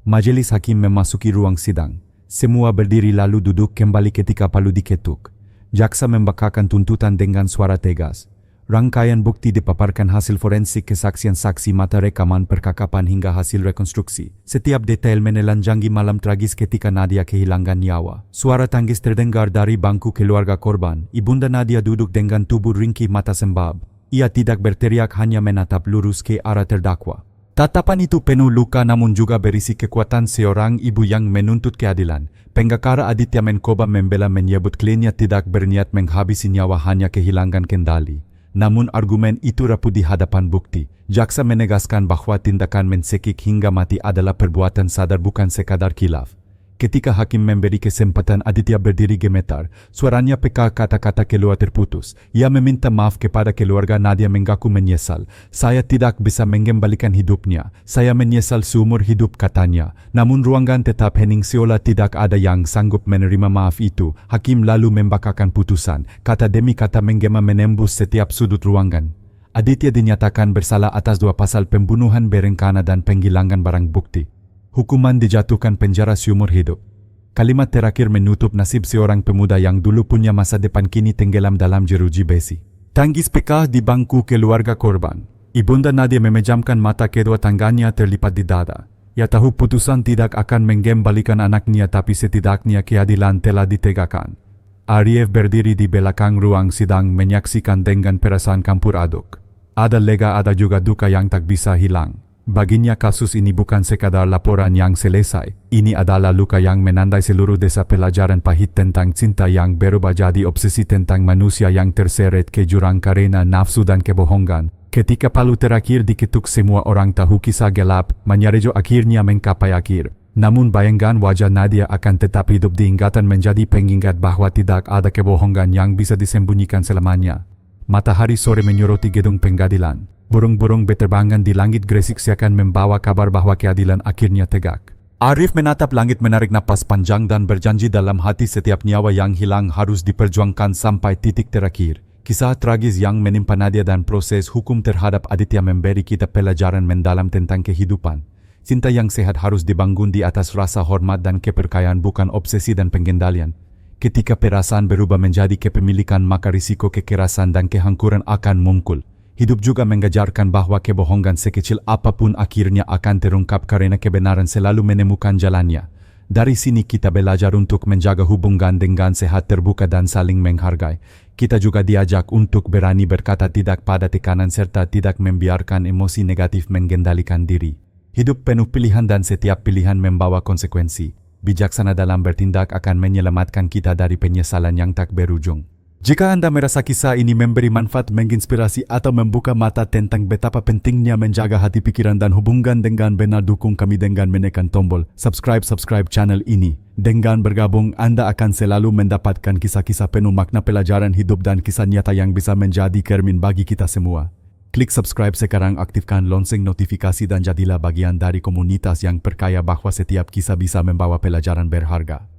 Speaker 1: Majelis hakim memasuki ruang sidang. Semua berdiri lalu duduk kembali ketika palu diketuk. Jaksa membacakan tuntutan dengan suara tegas. Rangkaian bukti dipaparkan, hasil forensik, kesaksian saksi mata, rekaman percakapan hingga hasil rekonstruksi. Setiap detail menelanjangi malam tragis ketika Nadia kehilangan nyawa. Suara tangis terdengar dari bangku keluarga korban. Ibunda Nadia duduk dengan tubuh ringkih, mata sembab. Ia tidak berteriak, hanya menatap lurus ke arah terdakwa. Tatapan itu penuh luka namun juga berisi kekuatan seorang ibu yang menuntut keadilan. Pengacara Aditya Menkoba membela, menyebut kliennya tidak berniat menghabisi nyawa, hanya kehilangan kendali. Namun argumen itu rapuh di hadapan bukti. Jaksa menegaskan bahwa tindakan mensekik hingga mati adalah perbuatan sadar, bukan sekadar khilaf. Ketika hakim memberi kesempatan, Aditya berdiri gemetar. Suaranya peka, kata-kata keluar terputus. Ia meminta maaf kepada keluarga Nadia, mengaku menyesal. Saya tidak bisa mengembalikan hidupnya. Saya menyesal seumur hidup, katanya. Namun ruangan tetap hening seolah tidak ada yang sanggup menerima maaf itu. Hakim lalu membacakan putusan. Kata demi kata menggema menembus setiap sudut ruangan. Aditya dinyatakan bersalah atas 2 pasal pembunuhan berencana dan penghilangan barang bukti. Hukuman dijatuhkan penjara seumur hidup. Kalimat terakhir menutup nasib seorang pemuda yang dulu punya masa depan kini tenggelam dalam jeruji besi. Tangis peka di bangku keluarga korban. Ibunda Nadia memejamkan mata, kedua tangannya terlipat di dada. Ia tahu putusan tidak akan mengembalikan anaknya, tapi setidaknya keadilan telah ditegakkan. Ariev berdiri di belakang ruang sidang menyaksikan dengan perasaan campur aduk. Ada lega, ada juga duka yang tak bisa hilang. Baginya kasus ini bukan sekadar laporan yang selesai. Ini adalah luka yang menandai seluruh desa, pelajaran pahit tentang cinta yang berubah jadi obsesi, tentang manusia yang terseret ke jurang karena nafsu dan kebohongan. Ketika palu terakhir diketuk, semua orang tahu kisah gelap Manyarejo akhirnya mencapai akhir. Namun bayangkan wajah Nadia akan tetap hidup di ingatan, menjadi pengingat bahwa tidak ada kebohongan yang bisa disembunyikan selamanya. Matahari sore menyoroti gedung pengadilan. Burung-burung berterbangan di langit Gresik seakan membawa kabar bahwa keadilan akhirnya tegak. Arif menatap langit, menarik napas panjang dan berjanji dalam hati setiap nyawa yang hilang harus diperjuangkan sampai titik terakhir. Kisah tragis yang menimpa Nadia dan proses hukum terhadap Aditya memberi kita pelajaran mendalam tentang kehidupan. Cinta yang sehat harus dibangun di atas rasa hormat dan kepercayaan, bukan obsesi dan pengendalian. Ketika perasaan berubah menjadi kepemilikan, maka risiko kekerasan dan kehancuran akan muncul. Hidup juga mengajarkan bahwa kebohongan sekecil apapun akhirnya akan terungkap karena kebenaran selalu menemukan jalannya. Dari sini kita belajar untuk menjaga hubungan dengan sehat, terbuka dan saling menghargai. Kita juga diajak untuk berani berkata tidak pada tekanan serta tidak membiarkan emosi negatif mengendalikan diri. Hidup penuh pilihan dan setiap pilihan membawa konsekuensi. Bijaksana dalam bertindak akan menyelamatkan kita dari penyesalan yang tak berujung. Jika Anda merasa kisah ini memberi manfaat, menginspirasi atau membuka mata tentang betapa pentingnya menjaga hati, pikiran dan hubungan dengan benar, dukung kami dengan menekan tombol subscribe channel ini. Dengan bergabung, Anda akan selalu mendapatkan kisah-kisah penuh makna, pelajaran hidup dan kisah nyata yang bisa menjadi cermin bagi kita semua. Klik subscribe sekarang, aktifkan lonceng notifikasi dan jadilah bagian dari komunitas yang percaya bahwa setiap kisah bisa membawa pelajaran berharga.